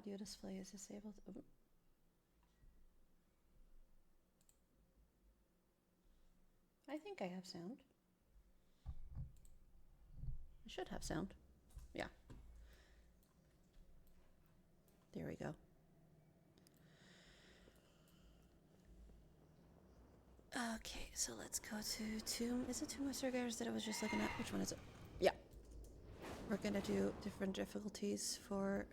audio display is disabled. Oh. I think I have sound. I should have sound. Yeah. There we go. Okay, so let's go to Tomb. Is it Tomb of Sargeras that I was just looking at? Which one is it? Yeah. We're gonna do different difficulties for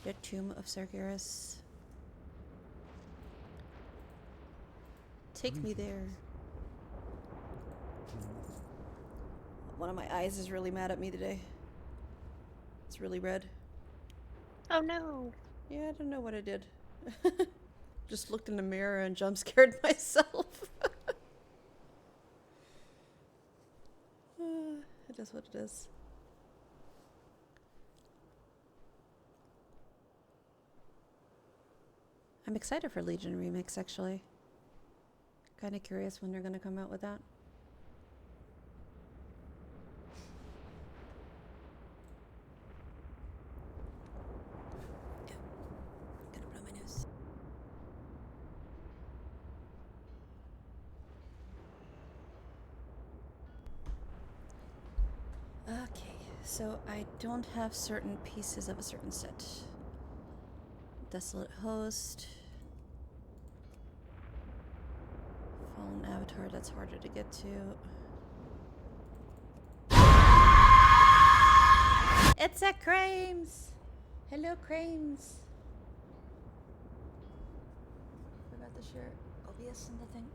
the Tomb of Sargeras. Take me there. One of my eyes is really mad at me today. It's really red. Oh no. Yeah, I don't know what I did. Just looked in the mirror and jump scared myself. It is what it is. I'm excited for Legion Remix, actually. Kind of curious when they're going to come out with that. Gonna blow my nose. Okay, so I don't have certain pieces of a certain set. Desolate Host. Fallen Avatar, that's harder to get to. It's a Crames! Hello, Crames! Forgot the shirt. OBS and the thing.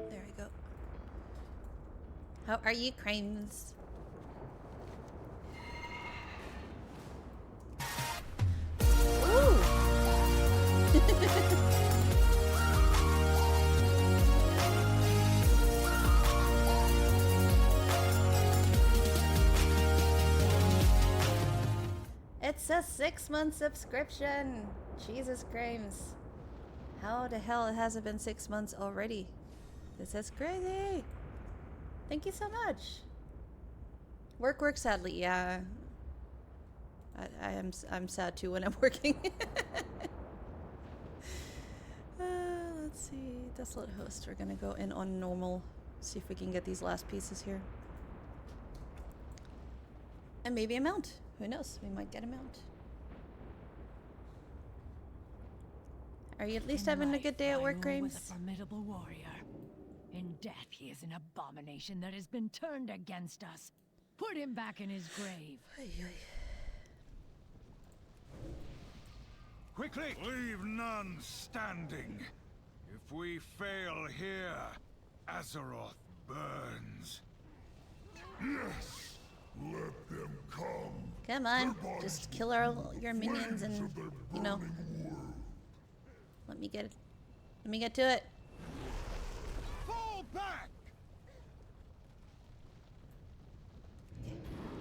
There we go. How are you, Crames? Ooh! It's a 6-month subscription! Jesus Crames. How the hell has it been 6 months already? This is crazy! Thank you so much. Work, sadly, yeah. I'm sad too when I'm working. Let's see, Desolate Host. We're gonna go in on normal. See if we can get these last pieces here. And maybe a mount. Who knows? We might get a mount. Are you at least having a good day at work, Crames? A formidable warrior. In death, he is an abomination that has been turned against us. Put him back in his grave. Quickly! Leave none standing. If we fail here, Azeroth burns. Yes! Let them come. Come on, just kill your minions and, you know, let me get to it. Fall back!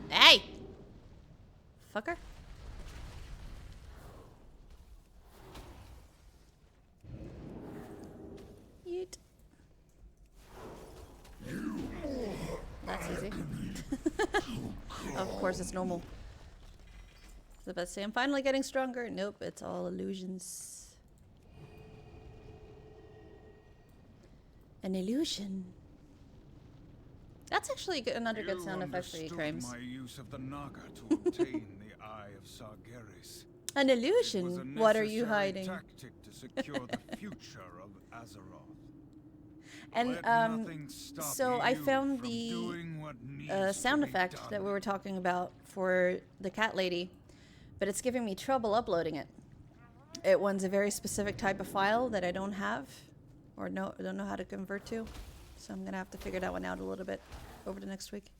Hey! Fucker. Yeet. That's easy. Of course, it's normal. I was about to say, I'm finally getting stronger. Nope, it's all illusions. An illusion. That's actually another good sound effect for you, Crames. My use of the Naga to obtain the Eye of Sargeras. An illusion? What are you hiding? Tactic to secure the future of Azeroth. And so I found the sound effect that we were talking about for the cat lady, but it's giving me trouble uploading it. It wants a very specific type of file that I don't have, or don't know how to convert to. So I'm gonna have to figure that one out a little bit over the next week.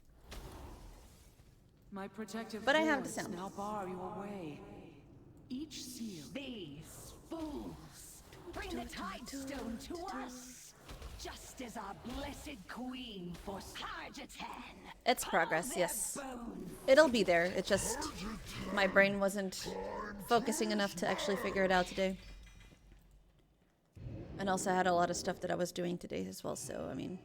My protective but I have the sound. Now bar your way. Each seal. These fools bring the Tidestone to us. Just as our blessed queen for Sargetan. It's progress, yes. It'll be there. It just, my brain wasn't focusing enough to actually figure it out today. And also I had a lot of stuff that I was doing today as well, so I mean,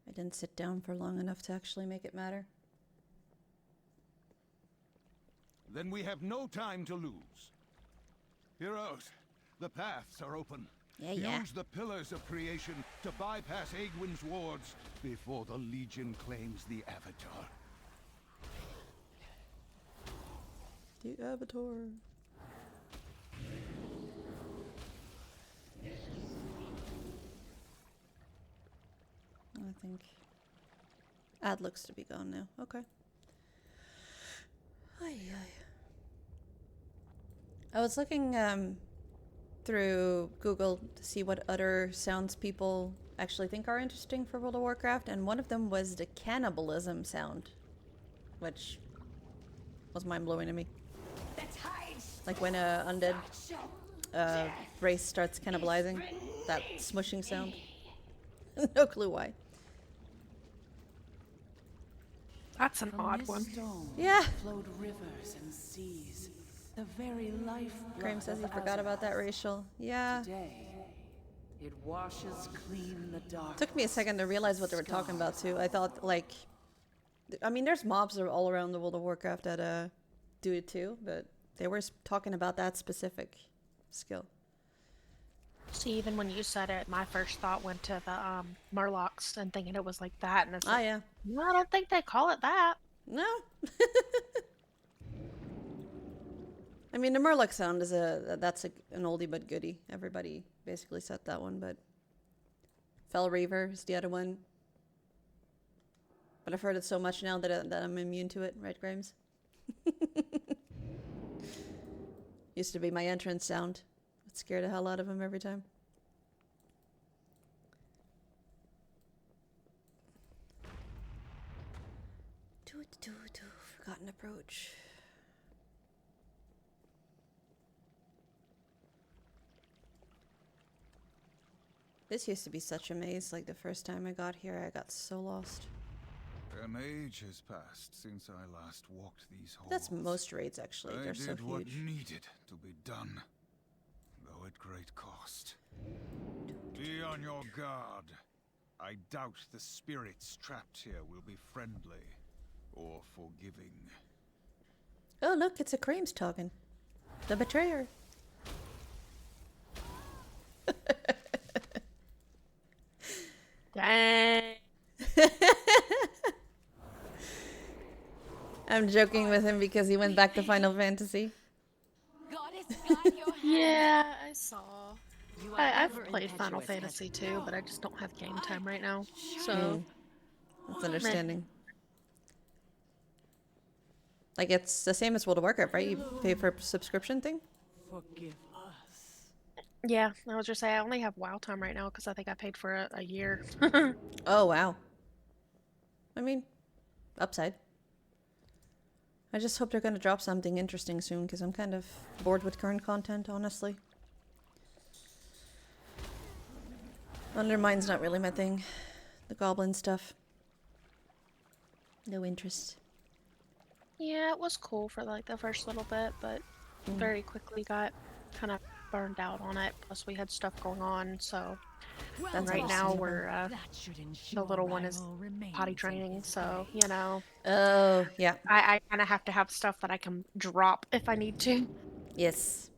I didn't sit down for long enough to actually make it matter. Then we have no time to lose. Heroes, the paths are open. Yeah. Use the pillars of creation to bypass Aegwyn's wards before the Legion claims the Avatar. The Avatar. I think ad looks to be gone now. Okay. I was looking through Google to see what other sounds people actually think are interesting for World of Warcraft, and one of them was the cannibalism sound, which was mind-blowing to me. Like when a undead race starts cannibalizing, that smushing sound. No clue why. That's an From odd this one. stone Yeah. flowed rivers and seas, the very lifeblood Graham says he of forgot about that Azeroth. racial. Yeah. Today, it washes clean the dark. Took me a second to realize what they were talking about too. I thought like, I mean, there's mobs all around the World of Warcraft that do it too, but they were talking about that specific skill. See, even when you said it, my first thought went to the Murlocs and thinking it was like that, and it's like, Yeah. no, I don't think they call it that. No. I mean, the Murloc sound is an oldie but goodie. Everybody basically said that one, but Fel Reaver is the other one. But I've heard it so much now that I'm immune to it, right, Grimes? Used to be my entrance sound. It scared the hell out of him every time. Forgotten approach. This used to be such a maze. Like the first time I got here, I got so lost. An age has passed since I last walked these halls. That's most raids, actually. They're so did what huge. needed to be done, though at great cost. Be on your guard. I doubt the spirits trapped here will be friendly or forgiving. Oh, look, it's a Krames talking. The betrayer. Dang. I'm joking with him because he went back to Final Fantasy. Yeah, I saw. I've played Final Fantasy too, but I just don't have game time right now. So, That's understanding. Like, it's the same as World of Warcraft, right? You pay for a subscription thing? Forgive us. yeah, I was just saying I only have WoW time right now because I think I paid for a year. Oh, wow. I mean, upside. I just hope they're going to drop something interesting soon because I'm kind of bored with current content, honestly. Undermine's not really my thing. The goblin stuff. No interest. Yeah, it was cool for like the first little bit, but very quickly got kind of burned out on it. Plus, we had stuff going on, so That's right now understandable. we're the little one is potty training, so you know, Oh, yeah. I kind of have to have stuff that I can drop if I need to. Yes.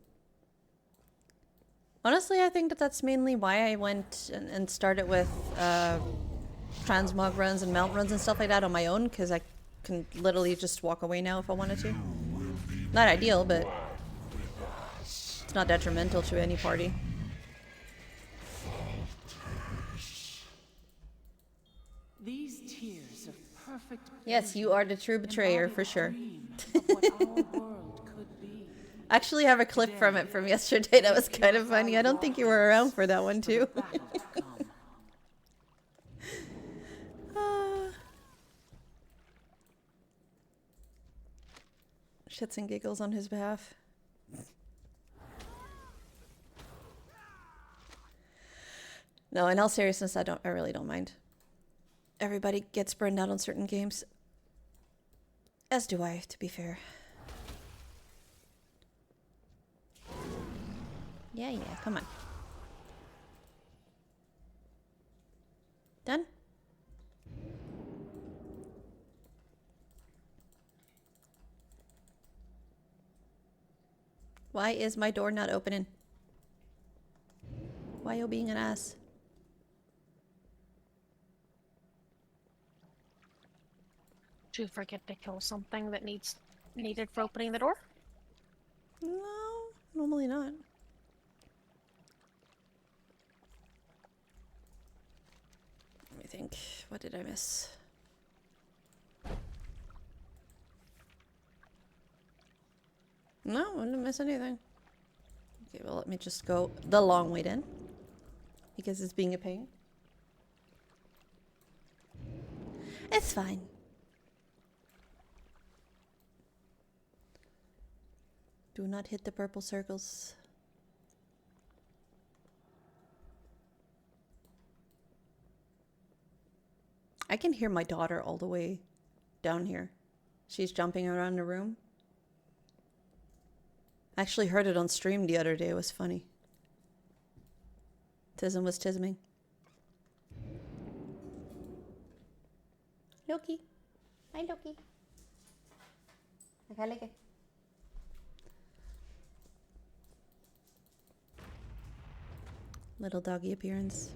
Honestly, I think that that's mainly why I went and started with transmog runs and mount runs and stuff like that on my own, because I can literally just walk away now if I wanted to. Not ideal, but it's not detrimental to any party. These tears of perfect Yes, you are the true betrayer, embody for a sure. dream of what our world could be. I actually have a clip from it from yesterday that was kind of funny. I don't think you were around for that one, too. Battle to come. Shits and giggles on his behalf. No, in all seriousness, I really don't mind. Everybody gets burned out on certain games. As do I, to be fair. Yeah, come on. Done? Why is my door not opening? Why you being an ass? Did you forget to kill something that needed for opening the door? No, normally not. Let me think. What did I miss? No, I didn't miss anything. Okay, well, let me just go the long way then. Because it's being a pain. It's fine. Do not hit the purple circles. I can hear my daughter all the way down here. She's jumping around the room. I actually heard it on stream the other day. It was funny. Tism was tisming. Loki. Hi, Loki. Okay. Little doggy appearance.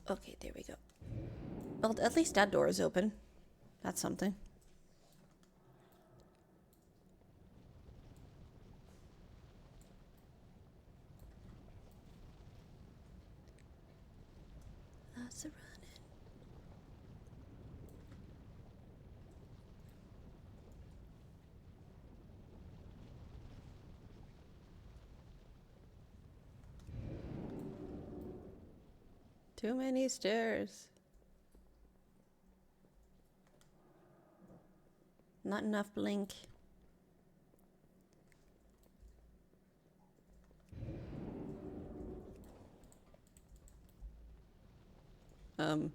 Okay, there we go. Well, at least that door is open. That's something. Lots of running. Too many stairs. Not enough blink. Um.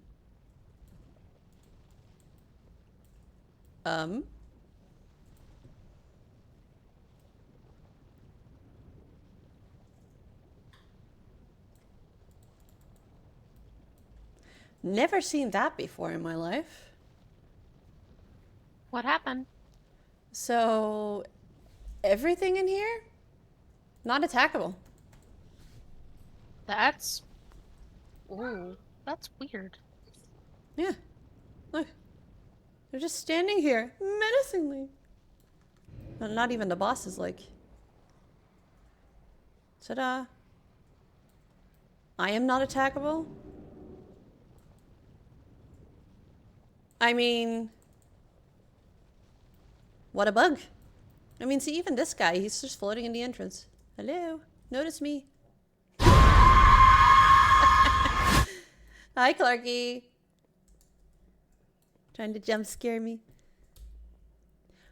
Never seen that before in my life. What happened? So, everything in here? Not attackable. That's... Ooh, that's weird. Yeah. Look. They're just standing here, menacingly. But not even the boss is like... Ta-da. I am not attackable? I mean... What a bug. I mean, see, even this guy, he's just floating in the entrance. Hello? Notice me. Hi, Clarky. Trying to jump scare me.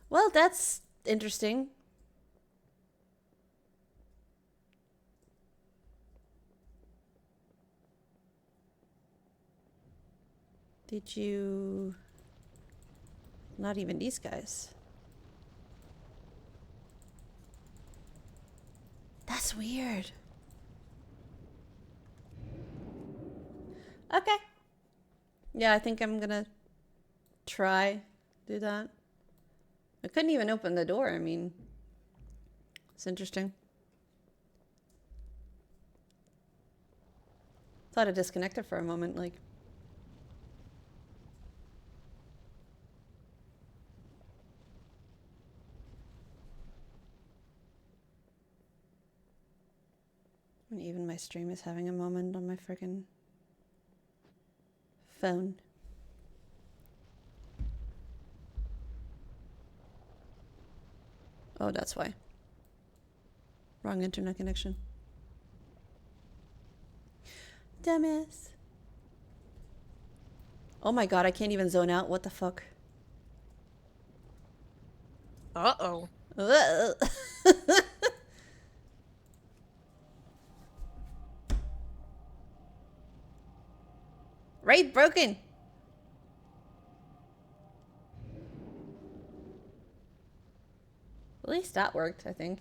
Well, that's interesting. Did you... Not even these guys. That's weird. Okay. Yeah, I think I'm gonna try do that. I couldn't even open the door. I mean, it's interesting. Thought it disconnected for a moment, like. And even my stream is having a moment on my freaking phone. Oh, that's why. Wrong internet connection. Dumbass. Oh my god, I can't even zone out. What the fuck? Uh-oh. Raid broken. At least that worked, I think.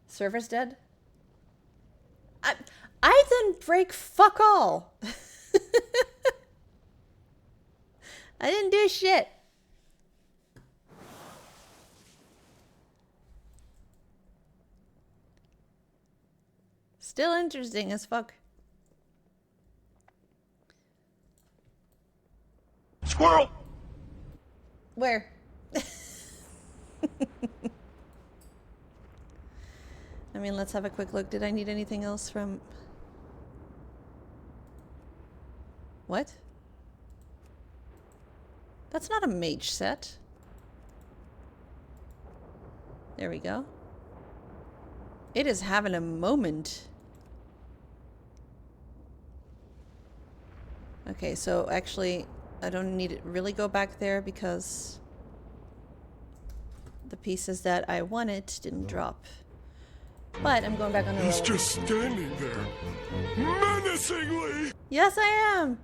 Server's dead. I didn't break fuck all. I didn't do shit. Still interesting as fuck. Squirrel! Where? I mean, let's have a quick look. Did I need anything else from... What? That's not a mage set. There we go. It is having a moment. Okay, so actually, I don't need to really go back there because the pieces that I wanted didn't drop. But I'm going back on the road. He's just standing there, menacingly! Yes, I am!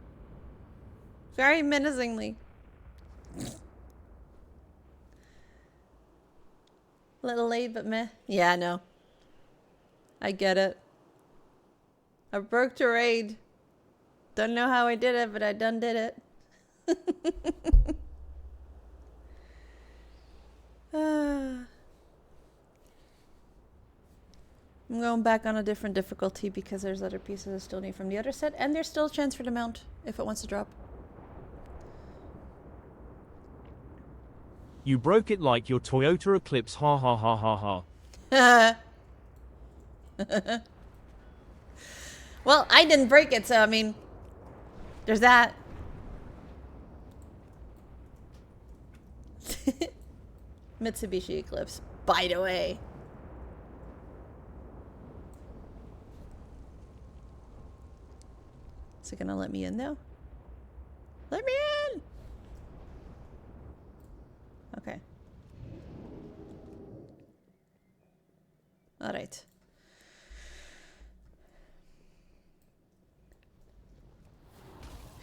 Very menacingly. Little late, but meh. Yeah, no. I get it. I broke the raid. Don't know how I did it, but I done did it. I'm going back on a different difficulty because there's other pieces I still need from the other set, and there's still a chance for the mount if it wants to drop. You broke it like your Toyota Eclipse, ha ha ha ha ha. Well, I didn't break it, so I mean, there's that. Mitsubishi Eclipse, by the way. Is it gonna let me in now? Let me in! Okay. Alright.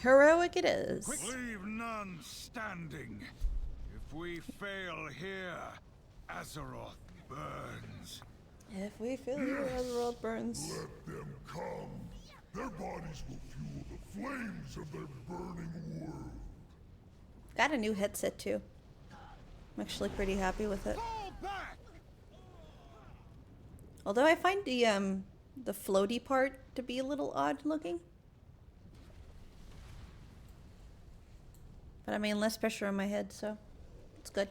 Heroic it is. Leave none standing. If we fail here, Azeroth burns. If we feel you as the world burns. Let them come. Their bodies will fuel the flames of their burning world. Got a new headset too. I'm actually pretty happy with it. Fall back! Although I find the floaty part to be a little odd looking. But I mean, less pressure on my head, so it's good.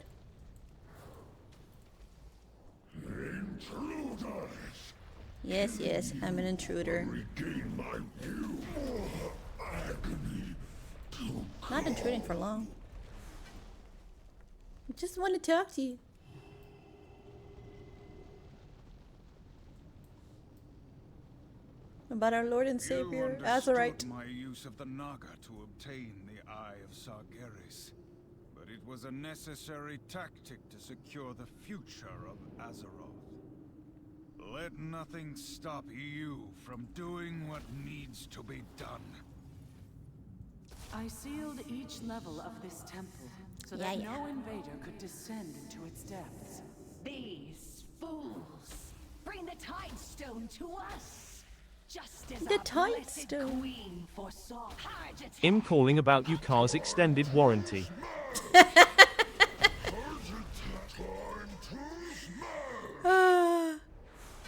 Intruders! Yes, yes, I'm an intruder. Regain my view. Agony. Not intruding for long. I just want to talk to you. About our Lord and Savior, Azerite. My use of the Naga to obtain the Eye of Sargeras, but it was a necessary tactic to secure the future of Azeroth. Let nothing stop you from doing what needs to be done. I sealed each level of this temple so that no invader could descend into its depths. These fools bring the Tidestone to us, just as The our blessed Tidestone. queen foresaw. I'm calling about Yukar's extended warranty.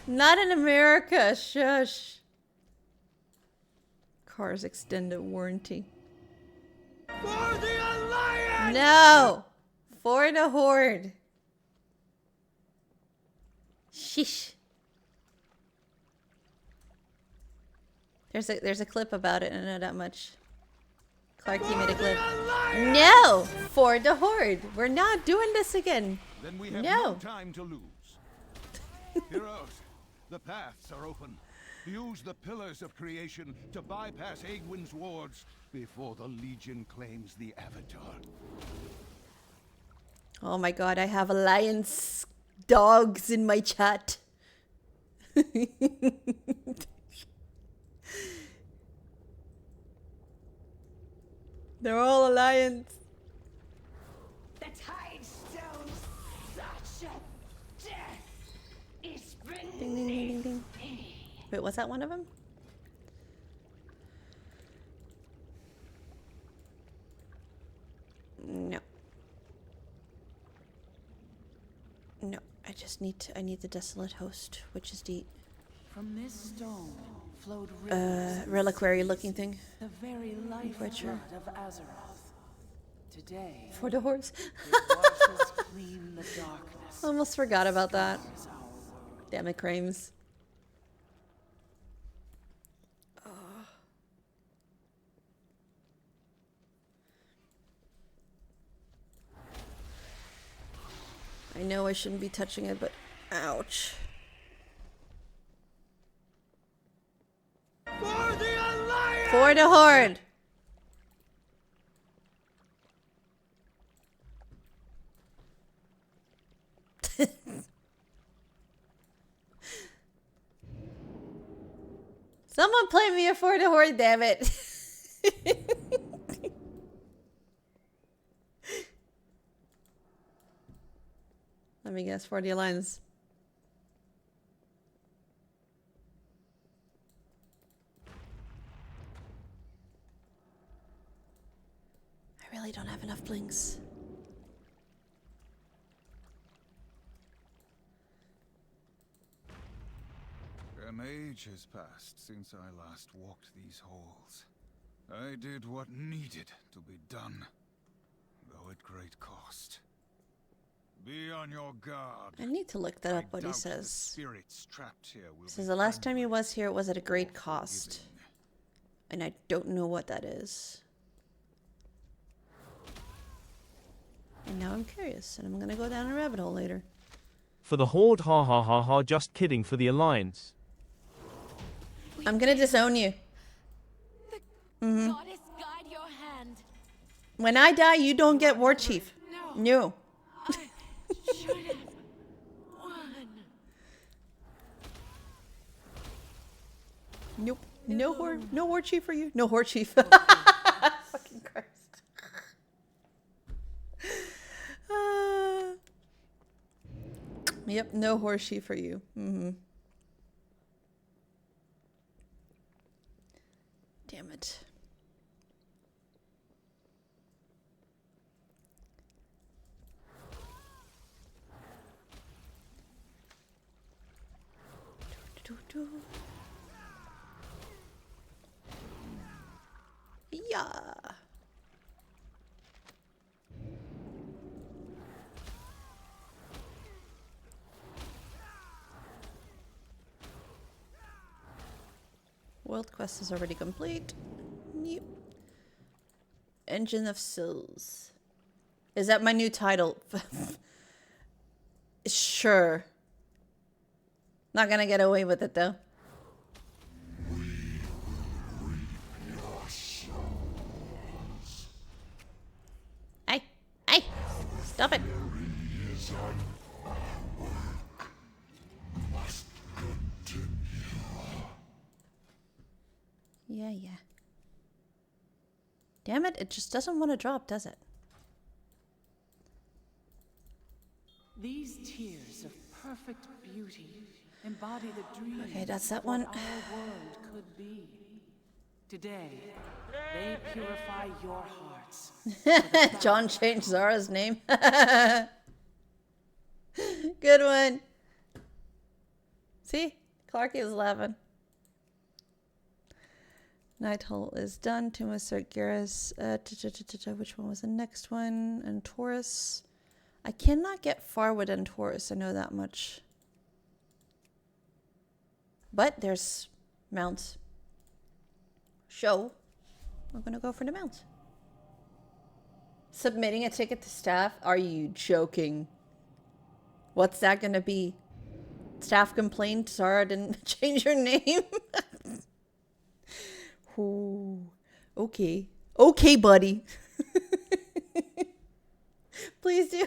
Not in America, shush. Car's extended warranty. For the Alliance! No! For the Horde. Sheesh. There's a clip about it, I know that much. Clarky made a clip. No! For the Horde. We're not doing this again. Then we have No. no time to lose. Heroes, the paths are open. Use the pillars of creation to bypass Aegwyn's wards before the Legion claims the Avatar. Oh my god, I have alliance dogs in my chat. They're all alliance. The tide stone, such a death is beneath Ding, ding, ding, ding, ding. me. Wait, was that one of them? No. No, I need the desolate host, which is the From this stone flowed rivers, reliquary looking thing. the very Butcher. lifeblood of Azeroth. Today, For the horse. it washes clean the darkness. Almost forgot about that. Is our world. Damn it, Crames. I know I shouldn't be touching it, but ouch. For the Alliance! For the Horde! Someone play me a For the Horde, damn it. Let me guess, for the Alliance. I really don't have enough blinks. An age has passed since I last walked these halls. I did what needed to be done, though at great cost. Be on your guard. I need to look that up, what he doubt the says. spirits trapped here will He says be the last time he friendly was here, it was at a great or cost. forgiving. And I don't know what that is. And now I'm curious, and I'm gonna go down a rabbit hole later. For the Horde, ha ha ha ha, just kidding, for the Alliance. I'm gonna disown you. Goddess, guide your hand. When I die, you don't get War Chief. No. Should have won. Nope. No War Chief for you. No War Chief. Fucking Christ. Yep, no horseshoe for you. Damn it. Yeah. World quest is already complete. Yep. Engine of Souls. Is that my new title? Sure. Not gonna get away with it though. Hey, hey, stop it. Yeah. Damn it, it just doesn't want to drop, does it? These tears of perfect beauty embody the dream. Okay, that's that of what one. our world could be. Today, they purify your hearts. John changed Zara's name. Good one. See? Clarky is 11. Night Hall is done. Tomb of Sargeras. Which one was the next one? And Taurus. I cannot get far with Taurus. I know that much. But there's mounts. So, we're going to go for the mounts. Submitting a ticket to staff? Are you joking? What's that going to be? Staff complained Zara didn't change her name? Ooh, okay. Okay, buddy. Please do.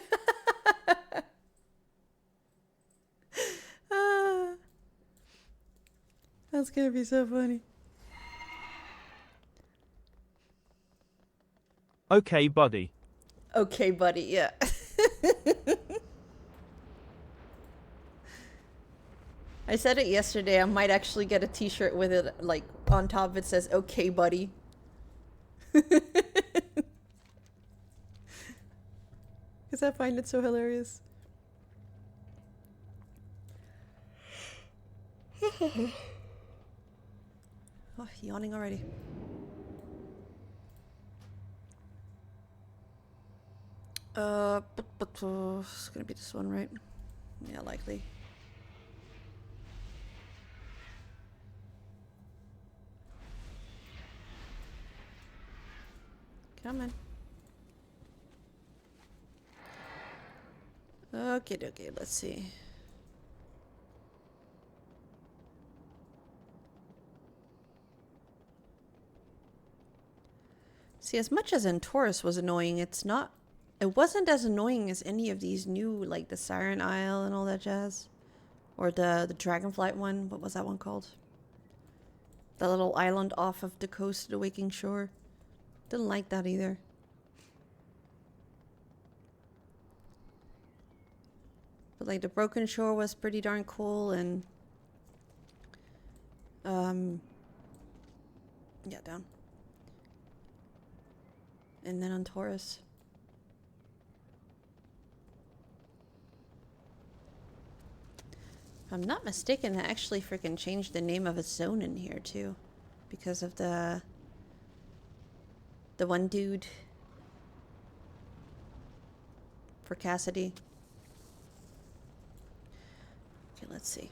That's gonna be so funny. Okay, buddy. Okay, buddy, yeah. I said it yesterday, I might actually get a t-shirt with it, like, on top it says, okay, buddy. Because I find it so hilarious. Oh, yawning already. It's gonna be this one, right? Yeah, likely. Come on. Okay, let's see. See, as much as Taurus was annoying, it wasn't as annoying as any of these new, like the Siren Isle and all that jazz. Or the Dragonflight one. What was that one called? The little island off of the coast of the Waking Shore. Didn't like that either. But like the Broken Shore was pretty darn cool, and yeah, down. And then on Taurus. If I'm not mistaken, they actually freaking changed the name of a zone in here too, because of the one dude for Cassidy. Okay, let's see.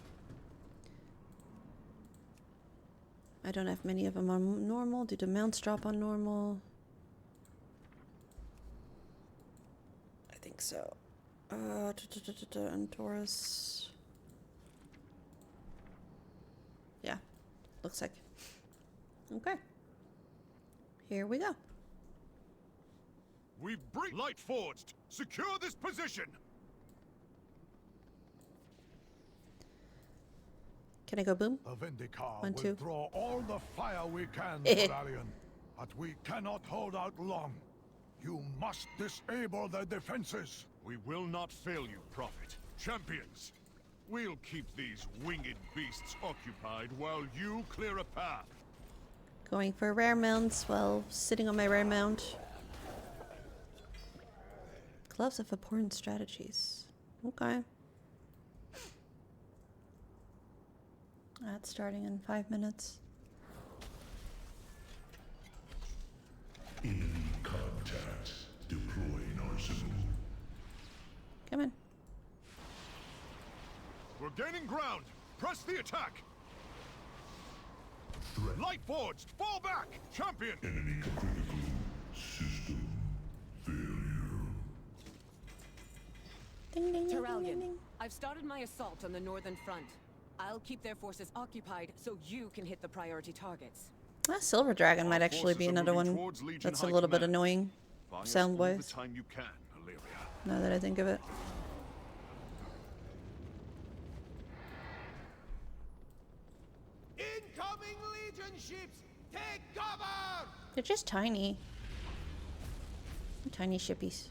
I don't have many of them on normal. Do the mounts drop on normal? I think so. And Taurus. Yeah, looks like. Okay. Here we go. We bring light forged. Secure this position. Can I go boom? The Vindicar 1, 2. will draw all the fire we can, Valerian. But we cannot hold out long. You must disable their defenses. We will not fail you, Prophet. Champions, we'll keep these winged beasts occupied while you clear a path. Going for rare mounts while sitting on my rare mount. Gloves of Abhorrent Strategies. Okay. That's starting in 5 minutes. Enemy contact. Deploying arsenal. Come on. We're gaining ground. Press the attack. Threat. Light forged. Fall back. Champion. Enemy critical. System failure. Ding, ding, ding, ding, ding, Terralion, ding. I've started my assault on the northern front. I'll keep their forces occupied so you can hit the priority targets. Silver Dragon might Our actually be forces are another moving one towards Legion that's a High little bit Command. annoying Buy us sound all the wise, time you can, Illyria. now that I think of it. Incoming Legion ships! Take cover! They're just tiny. Tiny shippies.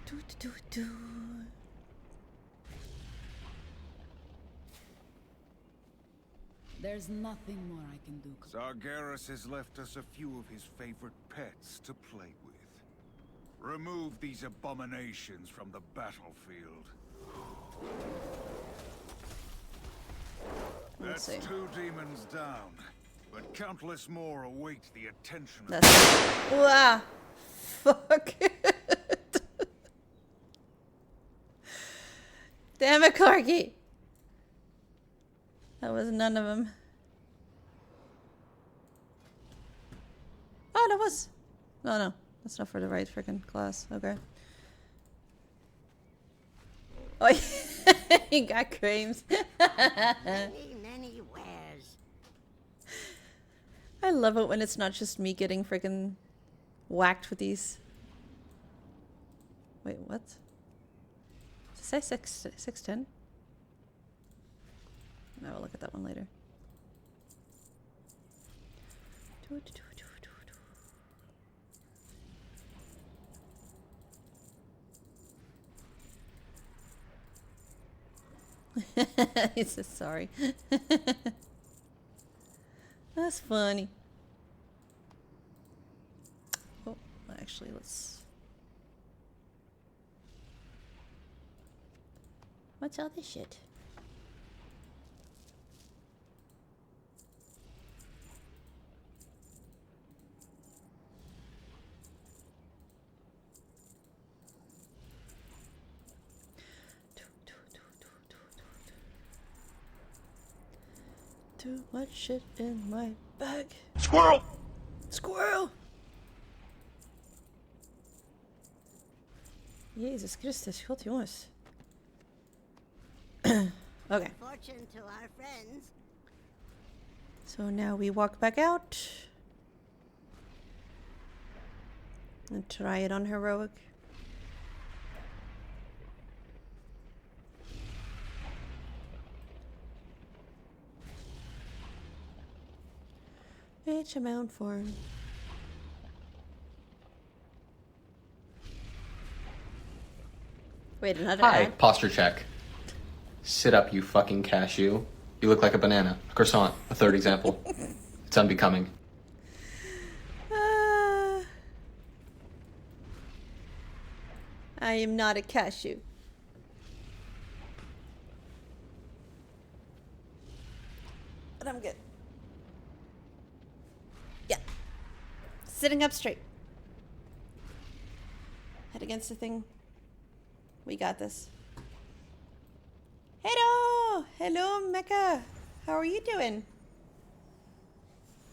Do, do, do, do. There's nothing more I can do. Sargeras has left us a few of his favorite pets to play with. Remove these abominations from the battlefield. Let's That's see. 2 demons down, but countless more await the attention of... That's wow. Fuck. Damn it, Corgi. That was none of them. Oh, that was. No, that's not for the right freaking class. Okay. Oh, he got creams. Many wares. I love it when it's not just me getting freaking whacked with these. Wait, what? Did it say 610? I will look at that one later. He says sorry. That's funny. Oh, actually, let's... What's all this shit? Too much shit in my bag. Squirrel! Squirrel! Jezus Christus, god jongens. Okay. Fortune to our friends. So now we walk back out. And try it on heroic. HML form. Wait, another Hi, ad? posture check. Sit up, you fucking cashew. You look like a banana. A croissant, a third example. It's unbecoming. I am not a cashew. But I'm good. Yeah. Sitting up straight. Head against the thing. We got this. Hello! Hello, Mecca. How are you doing?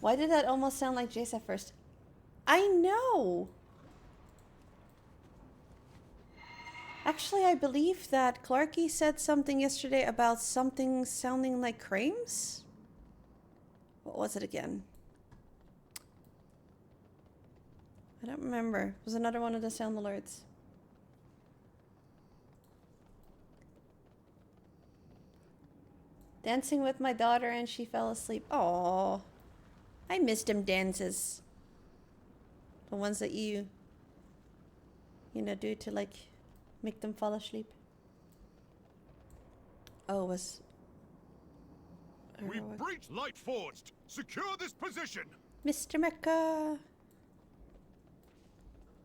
Why did that almost sound like Jace at first? I know! Actually, I believe that Clarky said something yesterday about something sounding like Crames? What was it again? I don't remember. It was another one of the sound alerts. Dancing with my daughter and she fell asleep. Oh, I missed them dances. The ones that you know, do to like make them fall asleep. Oh, it was... We breached Light Forged. Secure this position. Mr. Mecca.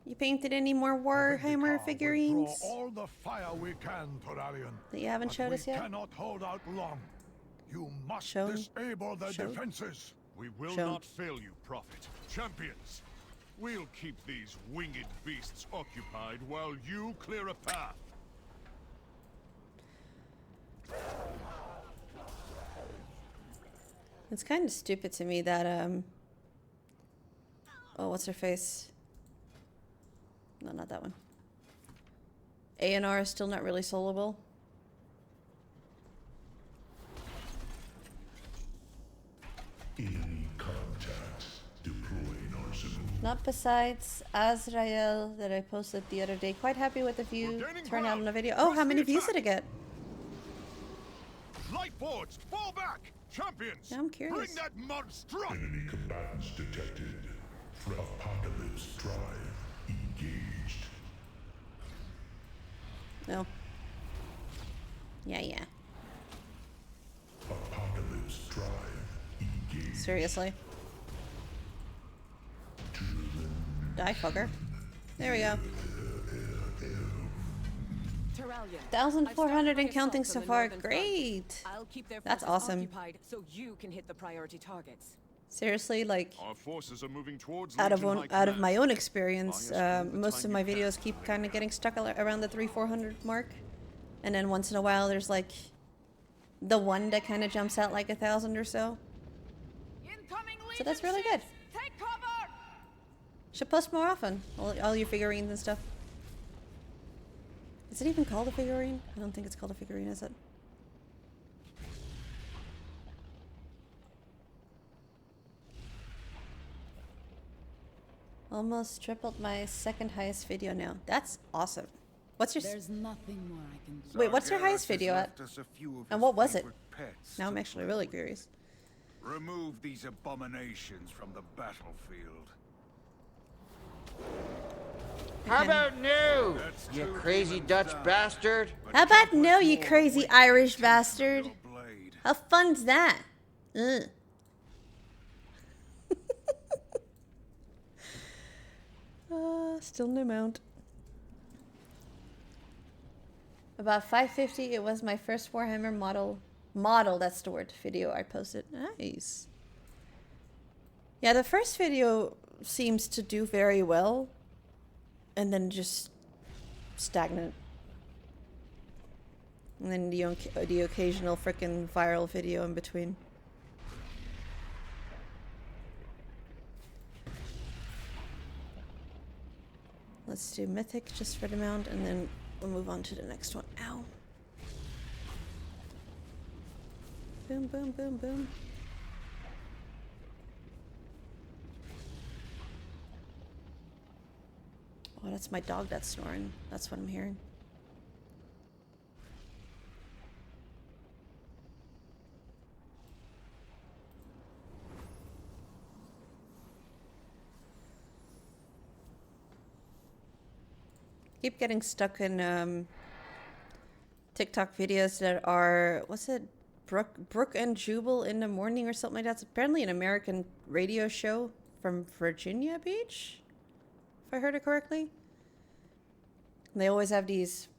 You painted any more Warhammer figurines? Draw all the fire we can, Torarian. That you haven't showed us yet? We cannot hold out long. You must Shown. disable the Shown. defenses. We will Shown. not fail you, Prophet. Champions, we'll keep these winged beasts occupied while you clear a path. It's kind of stupid to me that, oh, what's her face? No, not that one. A&R is still not really soloable. Enemy contact. Deploying arsenal. Not besides Azrael that I posted the other day. Quite happy with the view turnout on the video. Oh, how many views did it get? Light Forged, fall back! Champions! Yeah, I'm curious. Bring that monster! Enemy combatants detected. Apocalypse drive engaged. No. Yeah. Apocalypse drive engaged. Seriously. Die, fucker. There we go. 1,400 and counting so far. Great. That's awesome. So you can hit the priority targets. Seriously, like, Our forces are moving towards out of Legion High my Command. own experience, most of my time you videos keep kind of getting stuck around the 300-400 mark, and then once in a while there's like the one that kind of jumps out like 1,000 or so. So that's really good. Take cover! Should post more often. All your figurines and stuff. Is it even called a figurine? I don't think it's called a figurine, is it? Almost tripled my second highest video now. That's awesome. What's your... There's nothing more I can do. Wait, what's your highest video at? And what was it? Now I'm actually really curious. Remove these abominations from the battlefield. How about no, you crazy Dutch bastard? How about no, you crazy Irish bastard? How fun's that? Ugh. Still no mount. About 550, it was my first Warhammer model that's the word, video I posted. Nice. Yeah, the first video seems to do very well. And then just stagnant. And then the occasional frickin' viral video in between. Let's do Mythic just for the mount, and then we'll move on to the next one. Ow. Boom, boom, boom, boom. Oh, that's my dog that's snoring. That's what I'm hearing. Keep getting stuck in TikTok videos that are, what's it, Brooke and Jubal in the morning or something like that. It's apparently an American radio show from Virginia Beach, if I heard it correctly. And they always have these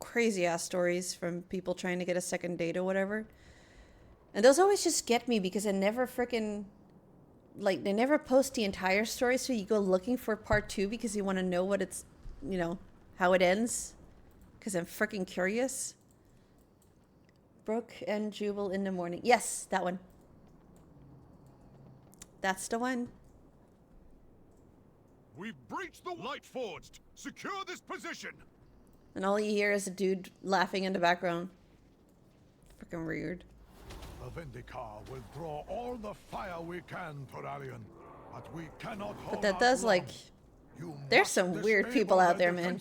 crazy ass stories from people trying to get a second date or whatever. And those always just get me because I never freaking, like, they never post the entire story, so you go looking for part 2 because you want to know what it's, you know, how it ends. Because I'm freaking curious. Brooke and Jubal in the morning. Yes, that one. That's the one. We've breached the light forged. Secure this position. And all you hear is a dude laughing in the background. Freaking weird. The Vindicar will draw all the fire we can, Torarian, but we cannot hold But that out does, long. like, there's some weird people out there, man.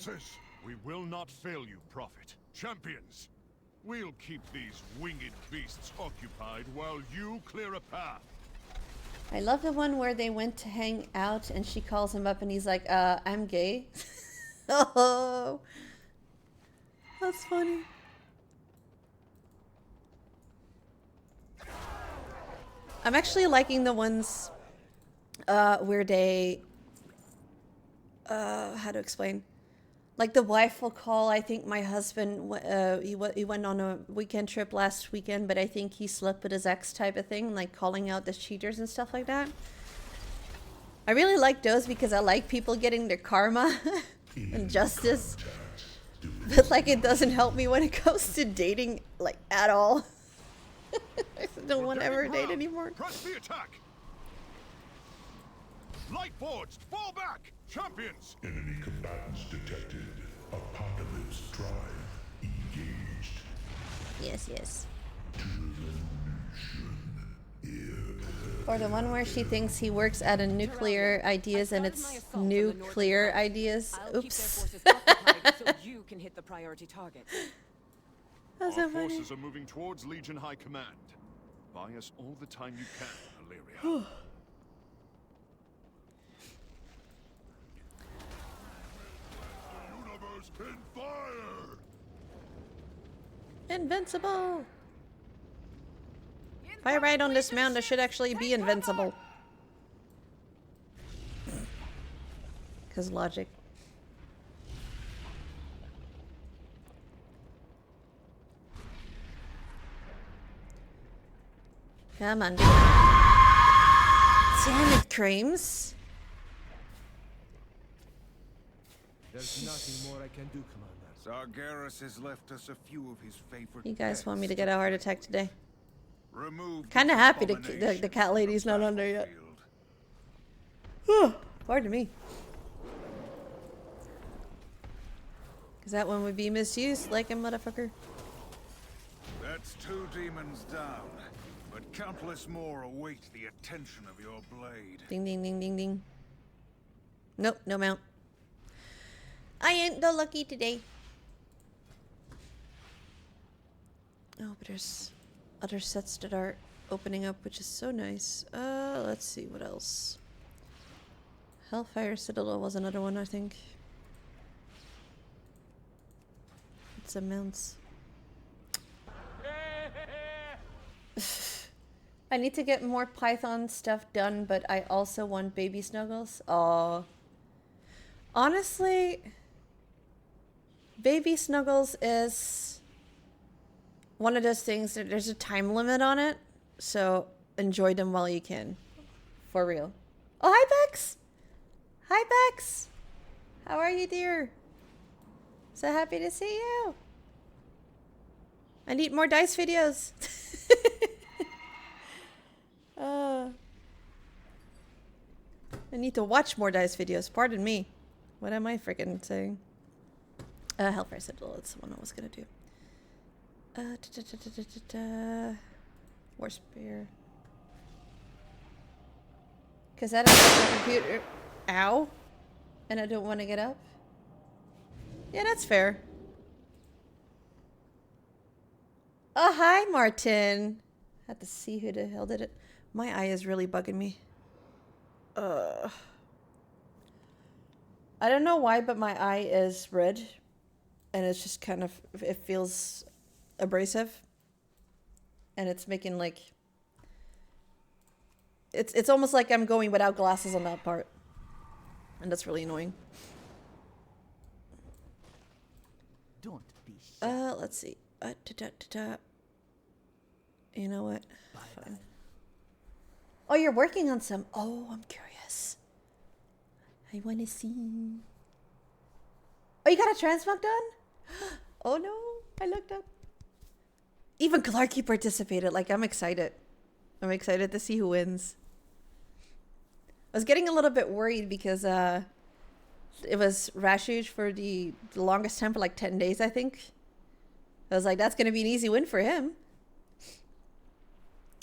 We will not fail you, Prophet. Champions, we'll keep these winged beasts occupied while you clear a path. I love the one where they went to hang out and she calls him up and he's like, I'm gay. Oh, that's funny. I'm actually liking the ones where they, how to explain? Like the wife will call, I think my husband, he went on a weekend trip last weekend, but I think he slept with his ex type of thing, like calling out the cheaters and stuff like that. I really like those because I like people getting their karma and justice. But like it doesn't help me when it comes to dating, like at all. I don't want to ever date anymore. Press the attack. Light forged, fall back, champions. Enemy combatants detected. Apocalypse drive engaged. Yes, yes. Or the one where she thinks he works at a nuclear ideas and it's nuclear ideas. Oops. So you can hit the priority targets. Our forces are moving towards Legion High Command. Buy us all the time you can, Illyria. Universe in fire! Invincible! If I ride on this mountain, I should actually be invincible. Because logic. Come on, dude. Damn it, Creams. There's nothing more I can do, Commander. Sargeras has left us a few of his favorite. You guys want me to get a heart attack today? Remove Kind of happy the cat lady's not on there yet. Pardon me. Because that one would be misused like a motherfucker. That's 2 demons down, but countless more await the attention of your blade. Ding, ding, ding, ding, ding. Nope, no mount. I ain't the lucky today. Oh, but there's other sets that are opening up, which is so nice. Let's see what else. Hellfire Citadel was another one, I think. It's a mounts. I need to get more Python stuff done, but I also want baby snuggles. Oh, honestly, baby snuggles is one of those things that there's a time limit on it, so enjoy them while you can. For real. Oh, hi, Bex! Hi, Bex! How are you, dear? So happy to see you. I need more dice videos. I need to watch more dice videos. Pardon me. What am I freaking saying? Hellfire Citadel. That's the one I was gonna do. War Spear. Cause I don't have a computer. Ow. And I don't want to get up. Yeah, that's fair. Oh, hi, Martin. Had to see who the hell did it. My eye is really bugging me. I don't know why, but my eye is red. And it's just kind of, it feels abrasive. And it's making like, it's almost like I'm going without glasses on that part. And that's really annoying. Don't be shy. Let's see. You know what? Fine. Oh, you're working on some. Oh, I'm curious. I want to see. Oh, you got a transmog done? Oh no, I looked up. Even Clarky participated. Like, I'm excited. I'm excited to see who wins. I was getting a little bit worried because it was Rashuj for the longest time for like 10 days, I think. I was like, that's going to be an easy win for him.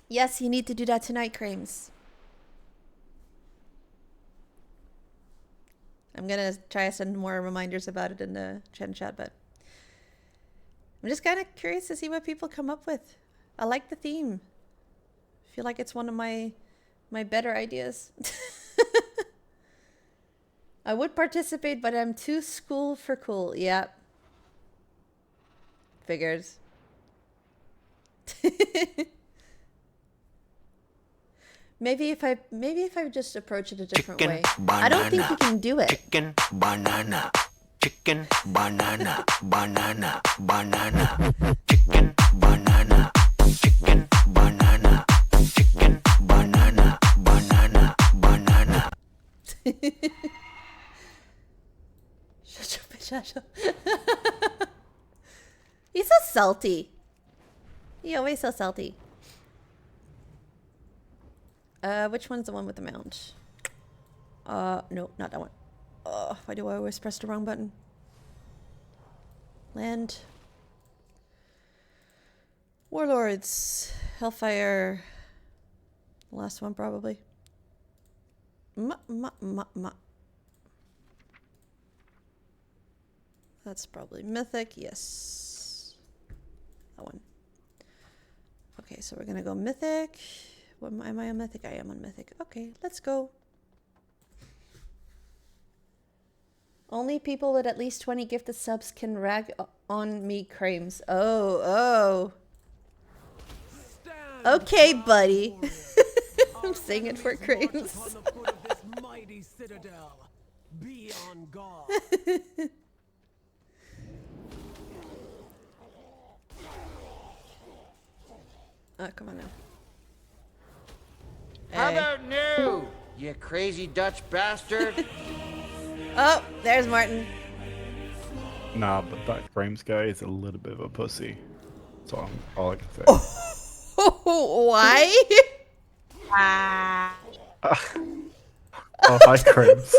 Yes, you need to do that tonight, Crames. I'm going to try to send more reminders about it in the chat, but I'm just kind of curious to see what people come up with. I like the theme. I feel like it's one of my better ideas. I would participate, but I'm too school for cool. Yep. Figures. Maybe if I just approach it a different way. I don't think you can do it. Chicken, banana. Chicken, banana. Banana, banana. Chicken, banana. Chicken, banana. Chicken, banana. Banana, banana. Shut up. He's so salty. He's always so salty. Which one's the one with the mount? No, not that one. Why do I always press the wrong button? Land. Warlords. Hellfire. The last one, probably. That's probably Mythic. Yes. That one. Okay, so we're gonna go Mythic. Am I on Mythic? I am on Mythic. Okay, let's go. Only people with at least 20 gifted subs can rag on me, Crames. Oh. Okay, buddy. I'm saying it for Crames. Be on guard. Oh, come on now. How about new, you crazy Dutch bastard? Oh, there's Martin. Nah, but that Frames guy is a little bit of a pussy. That's all I can say. Why? Oh, hi, Frames.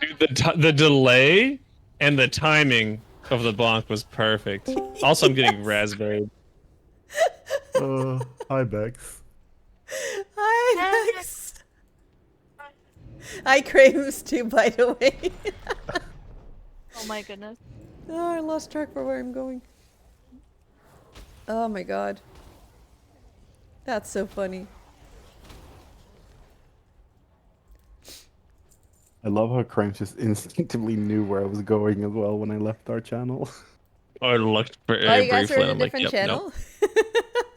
Dude, the delay and the timing of the bonk was perfect. Also, I'm getting raspberry. Hi, Bex. Hi, Bex. Hi, Crames, too, by the way. Oh my goodness. Oh, I lost track for where I'm going. Oh my god. That's so funny. I love how Crimes just instinctively knew where I was going as well when I left our channel. I looked Oh, you guys briefly were and in a I'm like, different yep, channel? nope.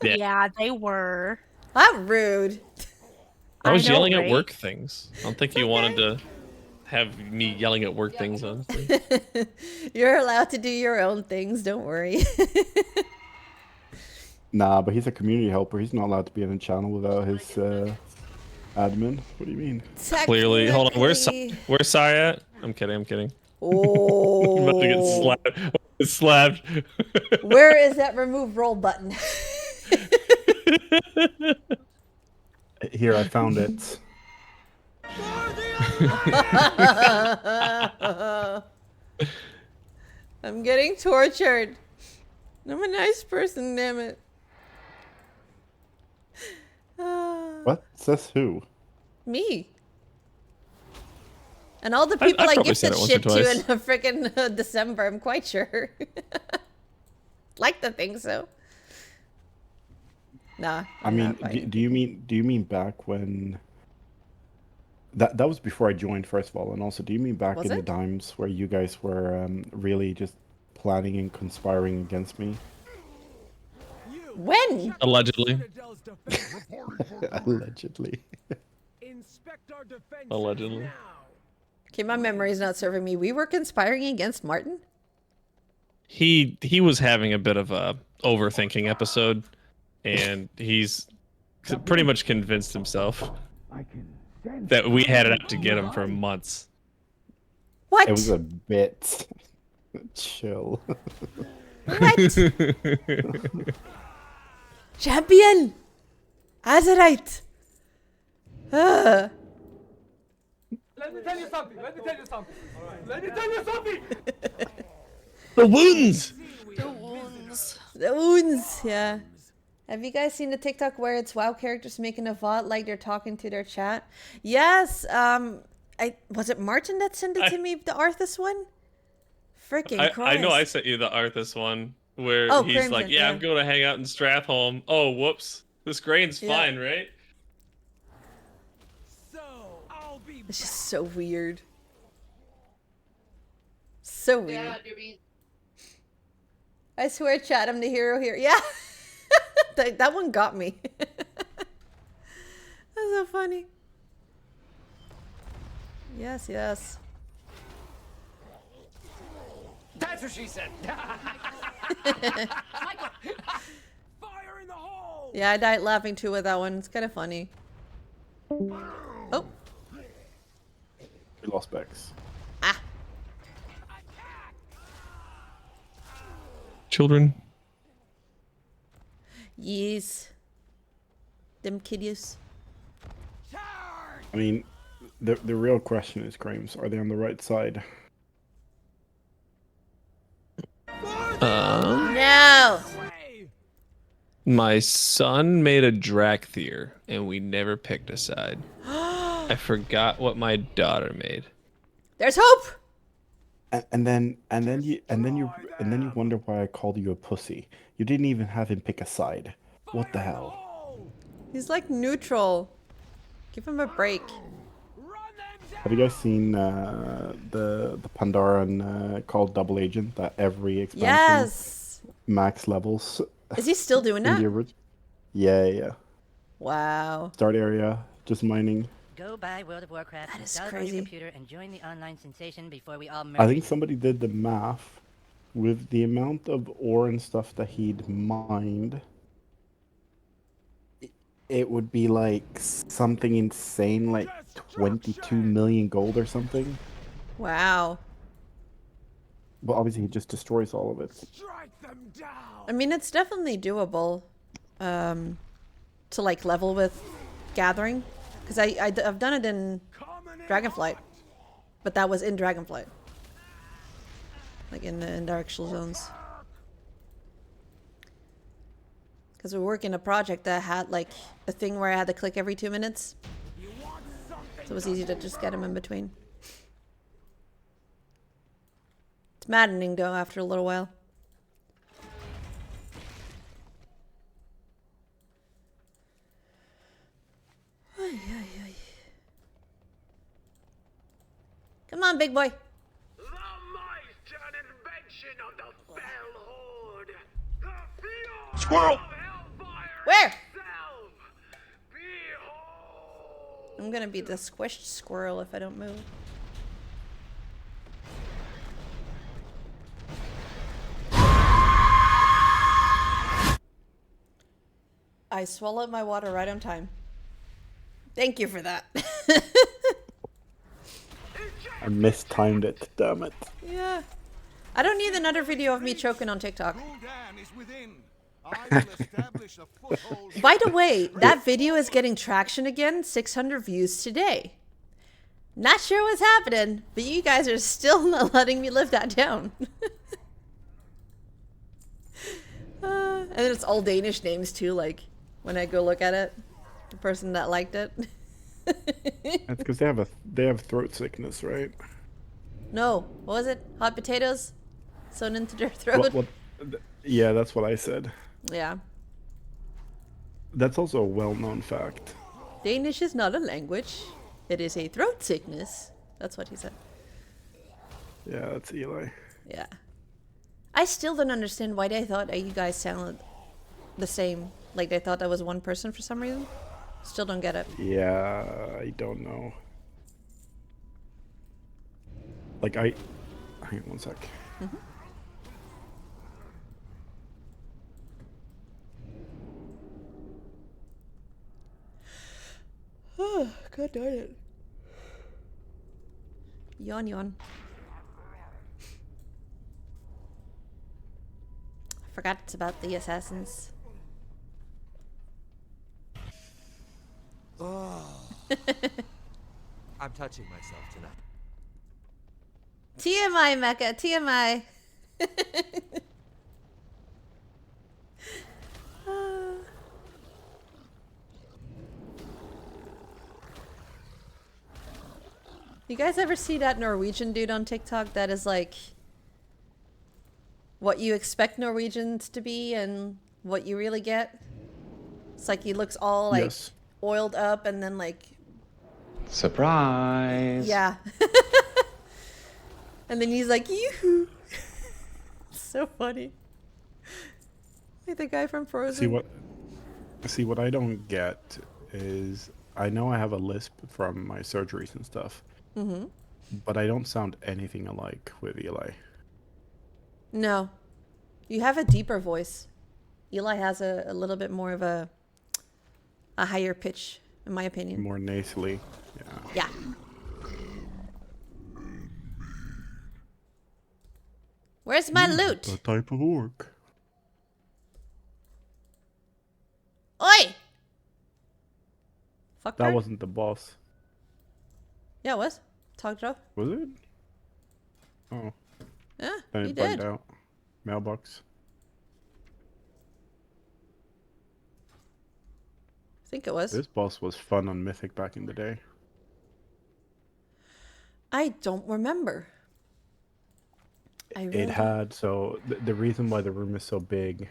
Yeah. Yeah, they were. I'm rude. I was know, yelling at right? work things. I don't think you wanted to have me yelling at work things, honestly. You're allowed to do your own things, don't worry. Nah, but he's a community helper. He's not allowed to be in a channel without his admin. What do you mean? Clearly, hold on. Where's Sai at? I'm kidding. I'm kidding. Oh. I'm about to get slapped. Where is that remove roll button? Here, I found it. I'm getting tortured. I'm a nice person, damn it. What? Says who? Me. And all the people I probably said gifted it once or shit to twice. in freaking December, I'm quite sure. Like to think so. Nah. I mean, do you mean back when? That was before I joined, first of all, and also, do you mean back Was in the it? times where you guys were really just planning and conspiring against me? When? Allegedly. Allegedly. Allegedly. Okay, my memory's not serving me. We were conspiring against Martin? He was having a bit of a overthinking episode, and he's pretty much convinced himself that we had it out to get him for months. What? It was a bit. Chill. What? Champion! Azerite! Let me tell you something. Let me tell you something. Let me tell you something. The wounds. The wounds, yeah. Have you guys seen the TikTok where it's WoW characters making a VOD like they're talking to their chat? Yes. Was it Martin that sent it to me, the Arthas one? Freaking Christ. I know I sent you the Arthas one where Oh, he's Crimson, like, yeah, I'm going to hang out in Strathholm. Oh, whoops. This grain's Yeah. fine, right? It's just so weird. So weird. Yeah, I swear, chat, I'm the hero here. Yeah. that one got me. That's so funny. Yes, yes. That's what she said. Yeah, I died laughing too with that one. It's kind of funny. Oh. We lost Bex. Children. Yes. Them kiddies. I mean, the real question is, Crimes, are they on the right side? No. My son made a Drakthir, and we never picked a side. I forgot what my daughter made. There's hope. And then you wonder why I called you a pussy. You didn't even have him pick a side. What the hell? He's like neutral. Give him a break. Have you guys seen the Pandaren called Double Agent? That every expansion Yes. max levels. Is he still doing in that? the Yeah. Wow. Start area, just mining. Go buy World of Warcraft, That is install it on crazy. your computer, and join the online sensation before we all murder I think somebody did the math with the amount of ore and stuff that he'd mined. It would be like something insane, like 22 million gold or something. Wow. But obviously he just destroys all of it. I mean, it's definitely doable to like level with gathering. Because I've done it in Dragonflight. But that was in Dragonflight. Like in the actual zones. Because we work in a project that had like a thing where I had to click every 2 minutes. So it was easy to just get them in between. It's maddening though after a little while. Come on, big boy. Squirrel! Where? I'm gonna be the squished squirrel if I don't move. I swallowed my water right on time. Thank you for that. I mistimed it, damn it. Yeah. I don't need another video of me choking on TikTok. By the way, that video is getting traction again, 600 views today. Not sure what's happening, but you guys are still not letting me live that down. And it's all Danish names too, like when I go look at it, the person that liked it. That's because they have throat sickness, right? No, what was it? Hot potatoes sewn into their throat? Yeah, that's what I said. Yeah. That's also a well-known fact. Danish is not a language. It is a throat sickness. That's what he said. Yeah, that's Eli. Yeah. I still don't understand why they thought you guys sounded the same. Like they thought that was one person for some reason. Still don't get it. Yeah, I don't know. Like hang on one sec. Mm-hmm. Oh, God darn it. Yawn, yawn. I forgot it's about the assassins. Oh. I'm touching myself tonight. TMI, Mecca, TMI. You guys ever see that Norwegian dude on TikTok that is like what you expect Norwegians to be and what you really get? It's like he looks all like oiled up and then like surprise. Yeah. And then he's like, yoo-hoo. So funny. Like the guy from Frozen. See what I don't get is I know I have a lisp from my surgeries and stuff. Mm-hmm. But I don't sound anything alike with Eli. No. You have a deeper voice. Eli has a little bit more of a higher pitch, in my opinion. More nasally. Yeah. Where's my loot? That type of orc. Oi! Fuck That bird? wasn't the boss. Yeah, it was. Talked it up. Was it? Oh. Yeah, Then he it burned did. out. Mailbox. I think it was. This boss was fun on Mythic back in the day. I don't remember. It had, so the reason why the room is so big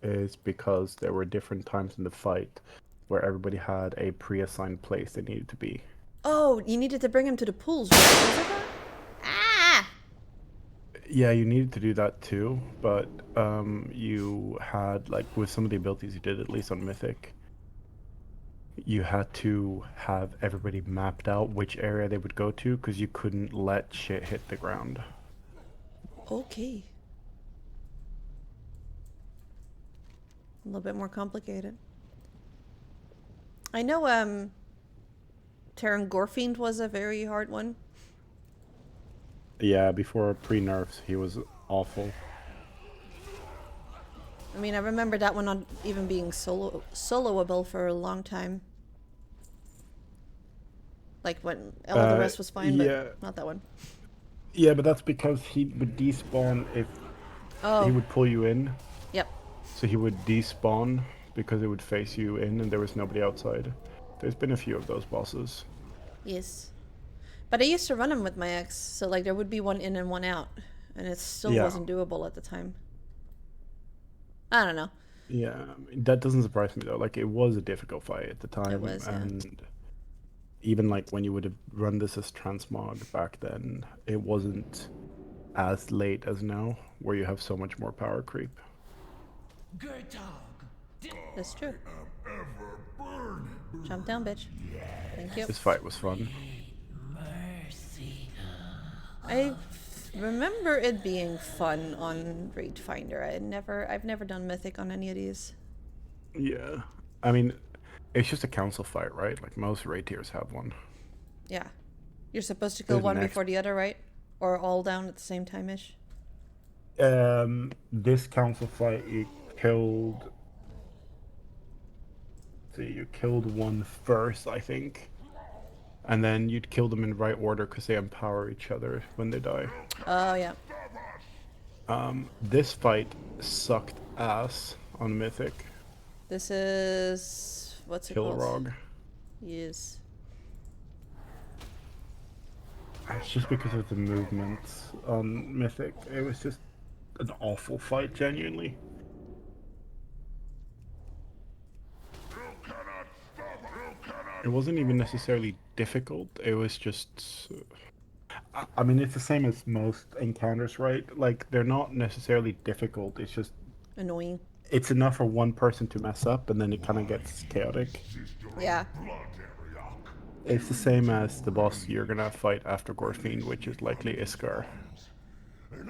is because there were different times in the fight where everybody had a pre-assigned place they needed to be. Oh, you needed to bring him to the pools, right? Was it that? Ah! Yeah, you needed to do that too, but you had, like, with some of the abilities you did, at least on Mythic, you had to have everybody mapped out which area they would go to, because you couldn't let shit hit the ground. Okay. A little bit more complicated. I know, Terran Gorfiend was a very hard one. Yeah, before pre-nerfs, he was awful. I mean, I remember that one not even being soloable for a long time. Like when all the rest was fine, but not that one. Yeah, but that's because he would despawn if he would pull you in. Yep. So he would despawn because it would face you in and there was nobody outside. There's been a few of those bosses. Yes. But I used to run them with my ex, so like there would be one in and one out, and it still wasn't doable at the time. I don't know. Yeah, I mean, that doesn't surprise me though. Like, it was a difficult fight at the time. It was, and even like when you would have run this as Transmog back then, it wasn't as late as now, where you have so much more power creep. That's true. Jump down, bitch. Thank you. This fight was fun. I remember it being fun on Raid Finder. I've never done Mythic on any of these. Yeah, I mean, it's just a council fight, right? Like most raid tiers have one. Yeah. You're supposed to kill There's one an before the other, right? Or all down at the same time-ish? This council fight, you killed... See, you killed one first, I think. And then you'd kill them in right order because they empower each other when they die. Oh, yeah. This fight sucked ass on Mythic. This is... what's it called? Kilrog. Yes. It's just because of the movements on Mythic. It was just an awful fight, genuinely. It wasn't even necessarily difficult. It was just... I mean, it's the same as most encounters, right? Like, they're not necessarily difficult. It's just... annoying. It's enough for one person to mess up, and then it kind of gets chaotic. Yeah. It's the same as the boss you're gonna fight after Gorfiend, which is likely Iskar.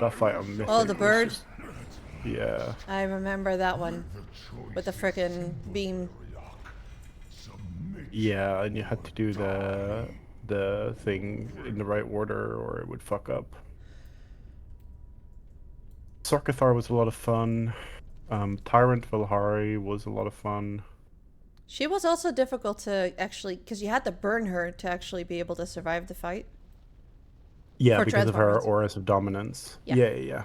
That fight on Mythic. Oh, the bird? Just, yeah. I remember that one. With the frickin' beam. Yeah, and you had to do the thing in the right order or it would fuck up. Sorkathar was a lot of fun. Tyrant Valhari was a lot of fun. She was also difficult to actually... because you had to burn her to actually be able to survive the fight. Yeah, For because of her Transmog. auras of dominance. Yeah. Yeah.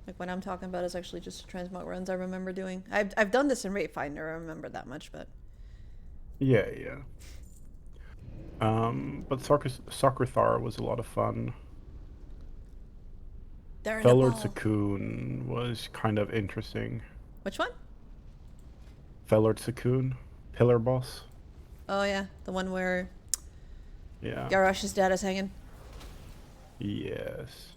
Like, what I'm talking about is actually just Transmog runs I remember doing. I've done this in Raid Finder, I remember that much, but... Yeah. But Sorkathar was a lot of fun. Felord Sakun was kind of interesting. Which one? Felord Sakun, pillar boss. Oh yeah, the one where Yeah. Garrosh's dad is hanging. Yes.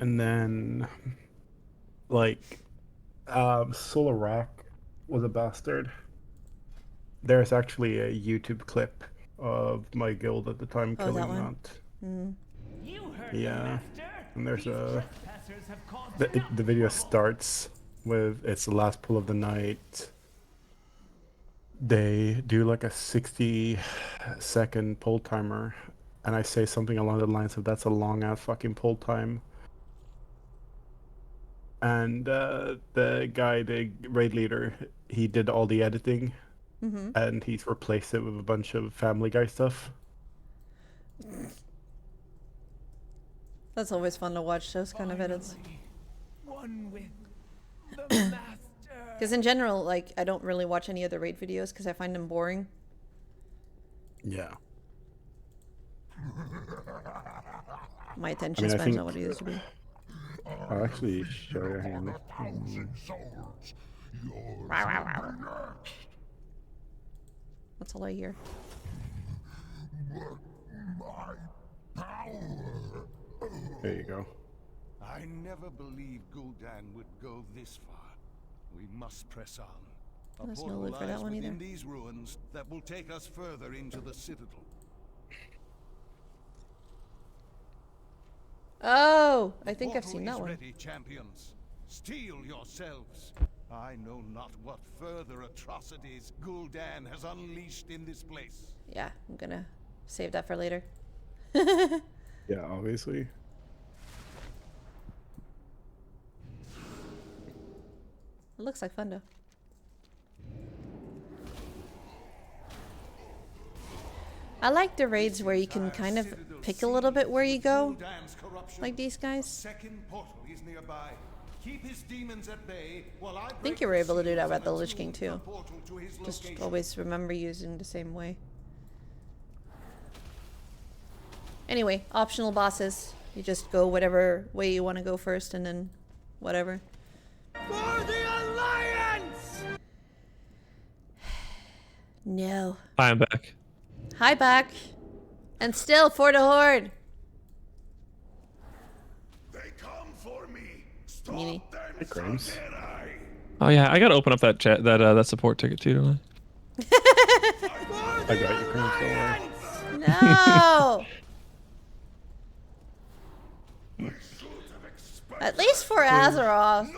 And then, like, Solarak was a bastard. There's actually a YouTube clip of my guild at the time killing that one? that. Yeah. And there's a... The video starts with, it's the last pull of the night. They do like a 60-second pull timer. And I say something along the lines of, that's a long-ass fucking pull time. And the guy, the raid leader, he did all the editing. And he's replaced it with a bunch of Family Guy stuff. That's always fun to watch those kind of edits. One with the master. Because in general, like, I don't really watch any other raid videos because I find them boring. Yeah. My attention span's not what it used to be. I'll actually show you. Hang on. That's all I hear. There you go. I never believed Gul'dan would go this far. We must press on. There's no loot for that one either. Within these ruins that will take us further into the citadel. Oh, I think I've seen that one. Ready, champions. Steel yourselves. I know not what further atrocities Gul'dan has unleashed in this place. Yeah, I'm gonna save that for later. Yeah, obviously. It looks like fun though. I like the raids where you can kind of pick a little bit where you go, like these guys. Second portal is nearby. Keep his demons at bay while I think you were able to do that with the Lich King too. Just always remember using the same way. Anyway, optional bosses. You just go whatever way you want to go first and then whatever. For the Alliance! No. Hi, I'm back. Hi, back. And still for the Horde. They come for me. Stop Meanie. Hey, Grimes. Oh yeah, I gotta open up that chat, that support ticket too, don't I got you, Grimes. Don't worry. No. At least for Azeroth.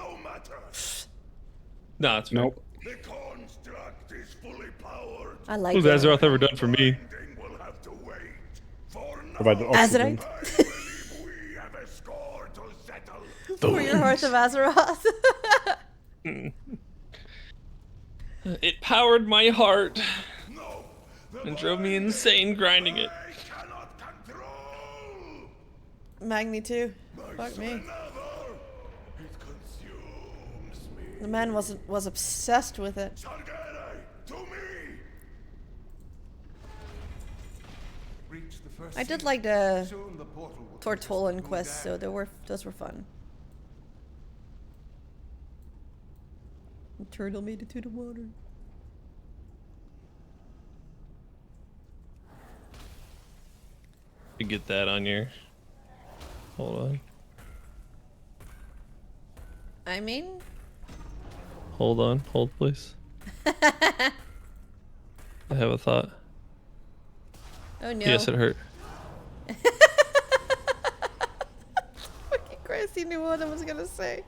No, it's nope. The construct is fully powered. I like Who's it. Azeroth ever done for me? Will have to wait. For What about the oxygen? Azerite. we have a score to settle. For your Hearth of Azeroth. It powered my heart and drove me insane grinding it. Magni too. Fuck me. The man was obsessed with it. I did like the Tortolan quests, so those were fun. The turtle made it to the water. You get that on your. Hold on. I mean. Hold on. Hold, please. I have a thought. Oh no. Yes, it hurt. Fucking Christ, he knew what I was gonna say.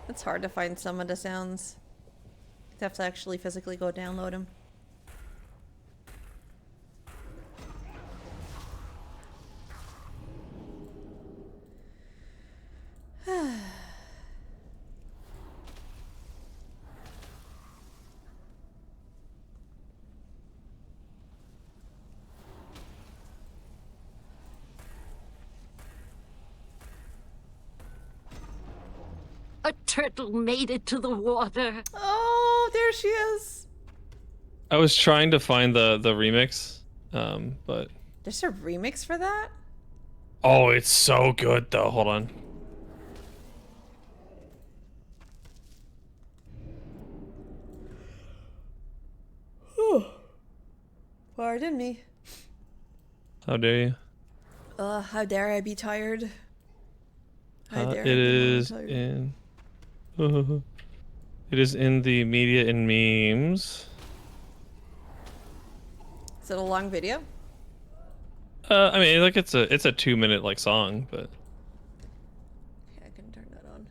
It's hard to find some of the sounds. You have to actually physically go download them. A turtle made it to the water. Oh, there she is. I was trying to find the remix, but There's a remix for that? oh, it's so good though. Hold on. Pardon me. How dare you? How dare I be tired? How dare It I be is tired? in. It is in the media and memes. Is it a long video? I mean, like it's a 2-minute like song, but Okay, I can turn that on.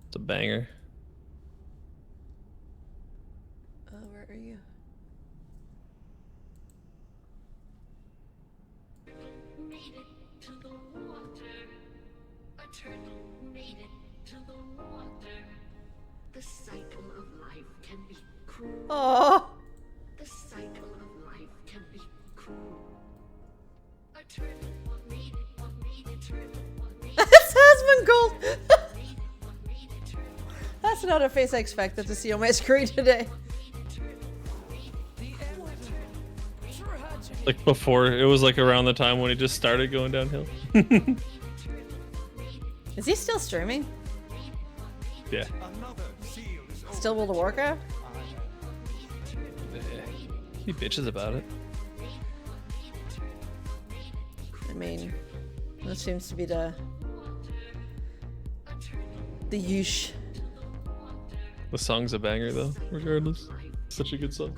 it's a banger. Where are you? Made it to the water. A turtle made it to the water. The cycle of life can be cruel. Oh. The cycle of life can be cruel. A turtle made it, turtle made it. That's Asmongold! That's not a face I expected to see on my screen today. Like before, it was like around the time when it just started going downhill. Is he still streaming? Yeah. Still World of Warcraft? He bitches about it. I mean, that seems to be the yeesh. The song's a banger though, regardless. Such a good song.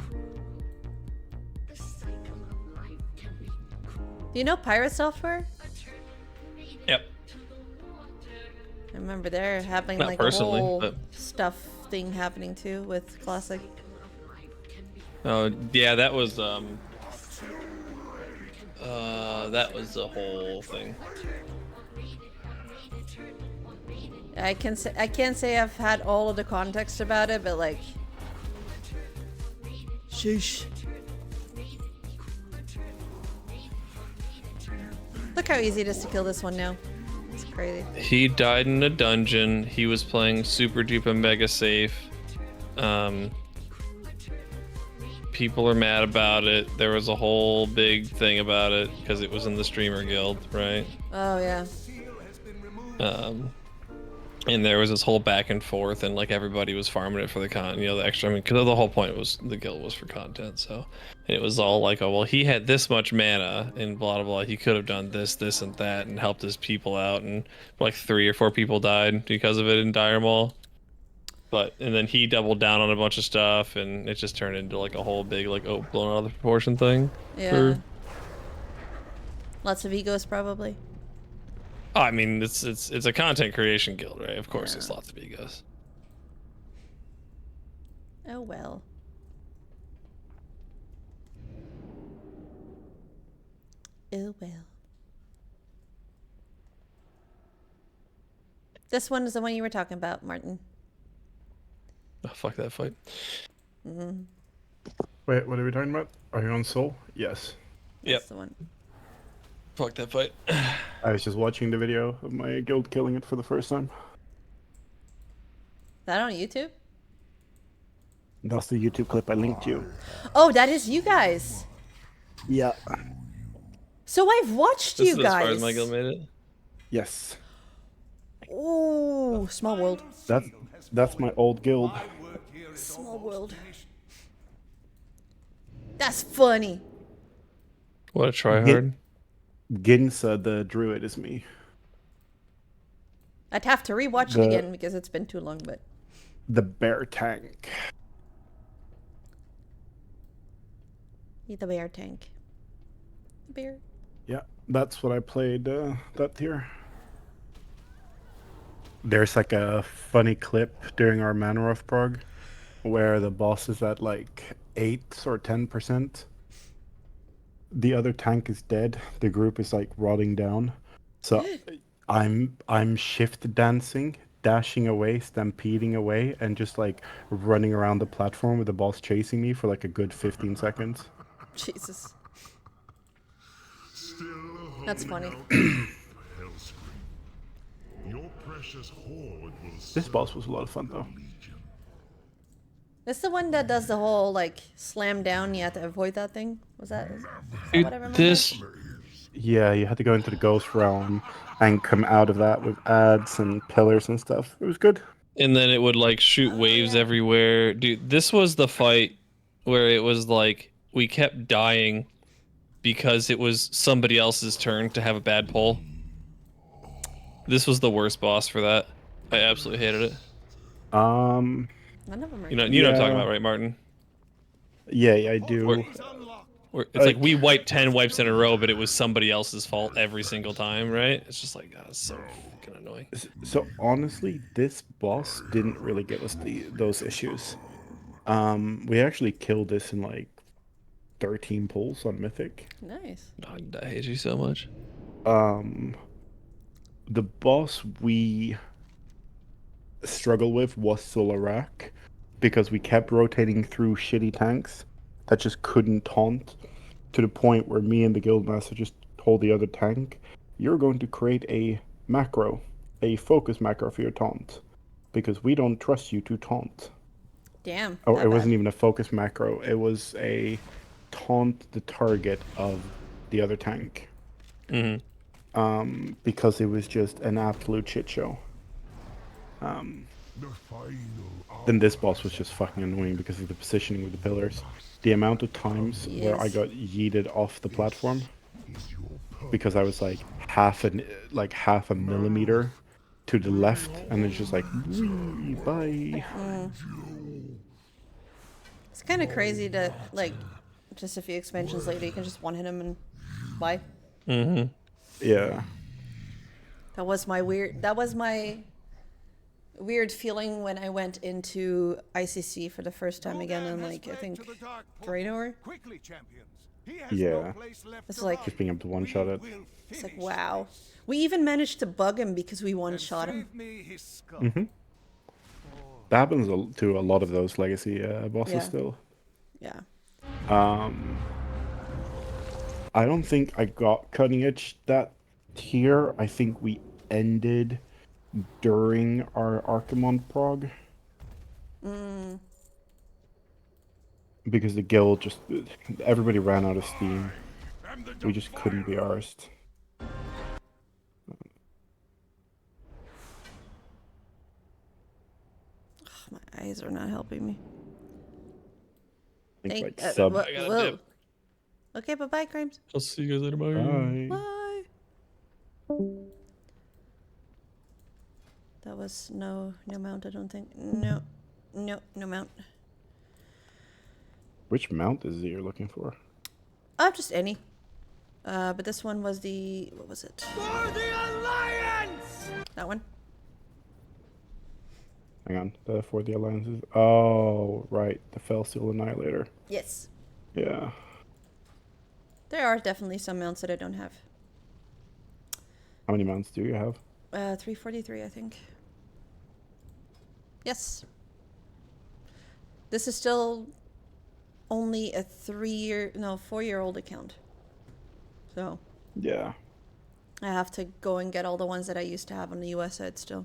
Do you know Pirate Software? Yep. I remember they're having Not like personally, a whole but- stuff thing happening too with Classic. Oh yeah, that was the whole thing. I can't say I've had all of the context about it, but like, sheesh. Look how easy it is to kill this one now. It's crazy. He died in a dungeon. He was playing super duper mega safe. People are mad about it. There was a whole big thing about it because it was in the streamer guild, right? Oh yeah. And there was this whole back and forth, and like everybody was farming it for the the extra. I mean, because the whole point was the guild was for content. So it was all like, oh well, he had this much mana and blah blah blah. He could have done this, this, and that, and helped his people out. And like 3 or 4 people died because of it in Dire Maul. And then he doubled down on a bunch of stuff, and it just turned into like a whole big like blown out of the proportion thing. Yeah. Lots of egos probably. Oh, I mean, it's a content creation guild, right? Of course, there's lots of egos. Oh well. Oh well. This one is the one you were talking about, Martin. Oh, fuck that fight. Mm-hmm. Wait, what are we talking about? Are you on Soul? Yes. That's the one. Fuck that fight. I was just watching the video of my guild killing it for the first time. That on YouTube? That's the YouTube clip I linked you. Oh, that is you guys. Yeah. So I've watched This you is guys. as far as my guild made it. Yes. Ooh, small world. That's my old guild. Small world. That's funny. What a tryhard. Ginsa the druid is me. I'd have to rewatch it again because it's been too long, but... The bear tank. The bear tank. The bear. Yeah, that's what I played that tier. There's like a funny clip during our Manoroth prog where the boss is at like 8 or 10%. The other tank is dead. The group is like rotting down. So I'm shift dancing, dashing away, stampeding away, and just like running around the platform with the boss chasing me for like a good 15 seconds. Jesus. That's funny. This boss was a lot of fun though. That's the one that does the whole like slam down. You have to avoid that thing. Was that? Is that Dude, what I remember? this. Yeah, you had to go into the ghost realm and come out of that with ads and pillars and stuff. It was good. And then it would like shoot waves everywhere. Dude, this was the fight where it was like we kept dying because it was somebody else's turn to have a bad pull. This was the worst boss for that. I absolutely hated it. None of them are. You know what I'm talking about, right, Martin? Yeah, I do. It's like we wiped 10 wipes in a row, but it was somebody else's fault every single time, right? It's just like, God, it's so fucking annoying. So honestly, this boss didn't really give us those issues. We actually killed this in like 13 pulls on Mythic. Nice. I hate you so much. The boss we struggled with was Solarak because we kept rotating through shitty tanks that just couldn't taunt, to the point where me and the guildmaster just told the other tank, you're going to create a macro, a focus macro for your taunt, because we don't trust you to taunt. Damn. Oh, it wasn't even a focus macro, it was a taunt the target of the other tank. Because it was just an absolute shit show. Then this boss was just fucking annoying because of the positioning with the pillars. The amount of times where I got yeeted off the platform because I was like half a millimeter to the left, and it's just like, bye. It's kind of crazy to like, just a few expansions later, you can just one hit him and bye. Yeah. That was my weird feeling when I went into ICC for the first time again in like, I think, Draenor. Yeah. It's like, just being able to one-shot it. It's like, wow. We even managed to bug him because we one-shot him. That happens to a lot of those legacy bosses still. Yeah. I don't think I got Cutting Edge that tier. I think we ended during our Archimon prog. Because the guild just everybody ran out of steam. We just couldn't be arsed. My eyes are not helping me. I think like whoa. Okay, bye-bye, Crimes. I'll see you guys later. Bye. Bye. That was no mount, I don't think. No mount. Which mount is it you're looking for? Just any. But this one was the, what was it? For the Alliance! That one. Hang on, for the alliances. Oh, right, the Fellsteel Annihilator. Yes. Yeah. There are definitely some mounts that I don't have. How many mounts do you have? 343, I think. Yes. This is still only a 4-year-old account. So. Yeah. I have to go and get all the ones that I used to have on the US side still.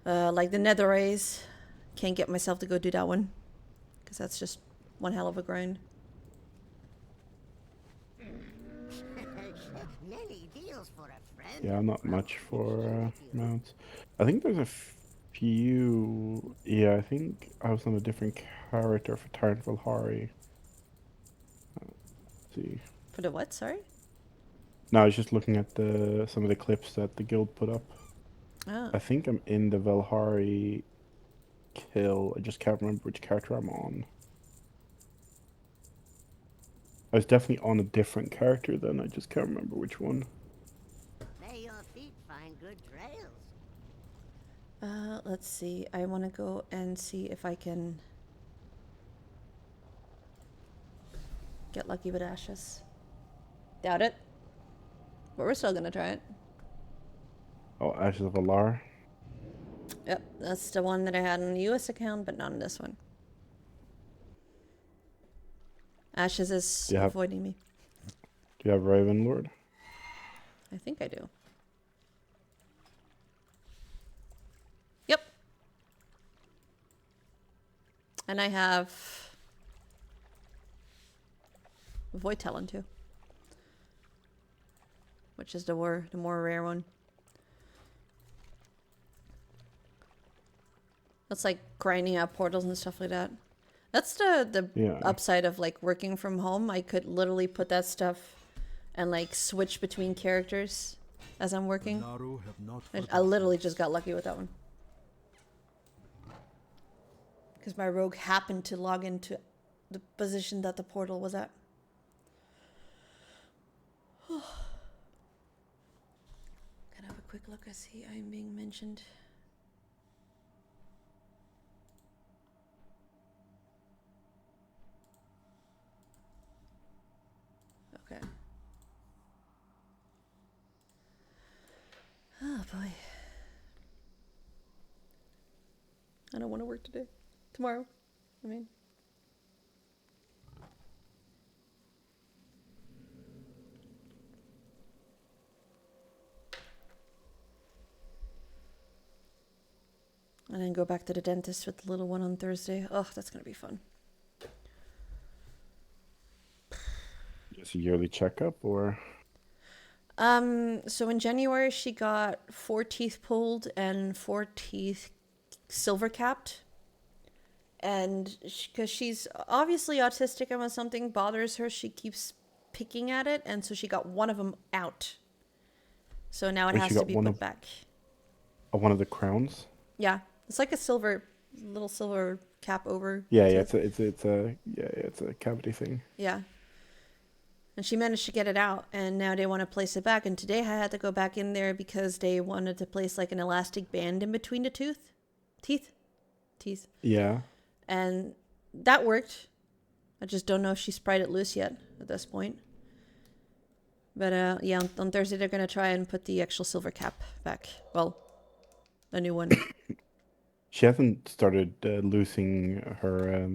Like the Nether Rays. Can't get myself to go do that one. Because that's just one hell of a grind. Yeah, not much for mounts. I think there's a few. Yeah, I think I was on a different character for Tyrant Valhari. Let's see. For the what? Sorry? No, I was just looking at some of the clips that the guild put up. Oh. I think I'm in the Valhari kill. I just can't remember which character I'm on. I was definitely on a different character then. I just can't remember which one. May your feet find good trails. Let's see. I want to go and see if I can get lucky with ashes. Doubt it. But we're still gonna try it. Oh, Ashes of Alar. Yep, that's the one that I had on the US account, but not on this one. Ashes is avoiding me. Do you have Raven Lord? I think I do. Yep. And I have Void Talon too. Which is the more rare one. That's like grinding out portals and stuff like that. That's the upside of like working from home. I could literally put that stuff and like switch between characters as I'm working. I literally just got lucky with that one. Because my rogue happened to log into the position that the portal was at. Can I have a quick look? I see I'm being mentioned. Okay. Oh boy. I don't want to work today. Tomorrow. I mean. And then go back to the dentist with the little one on Thursday. Oh, that's going to be fun. Just a yearly checkup or? So in January she got 4 teeth pulled and 4 teeth silver capped. And because she's obviously autistic and when something bothers her, she keeps picking at it. And so she got one of them out. So now it has to be put back. One of the crowns? Yeah. It's like a little silver cap over. Yeah, yeah, it's a cavity thing. Yeah. And she managed to get it out, and now they want to place it back. And today I had to go back in there because they wanted to place like an elastic band in between the teeth. Yeah. And that worked. I just don't know if she's pried it loose yet at this point. But yeah, on Thursday they're gonna try and put the actual silver cap back. Well, a new one. She hasn't started losing her.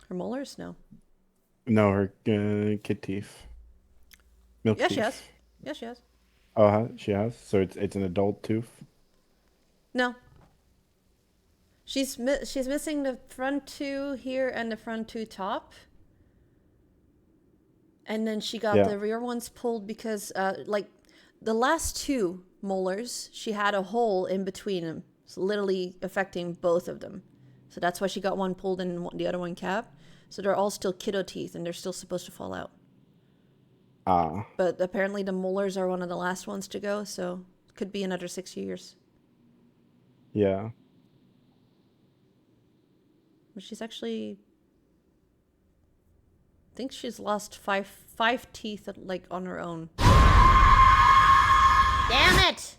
Her molars? No. No, her kid teeth. Milk teeth. She has. Yeah, she has. Oh, she has. So it's an adult tooth. No. She's missing the front two here and the front two top. And then she got the rear ones pulled because, like, the last two molars, she had a hole in between them. So literally affecting both of them. So that's why she got one pulled and the other one capped. So they're all still kiddo teeth and they're still supposed to fall out. But apparently the molars are one of the last ones to go, so it could be another 6 years. Yeah. But she's actually... I think she's lost five teeth, like, on her own. Damn it!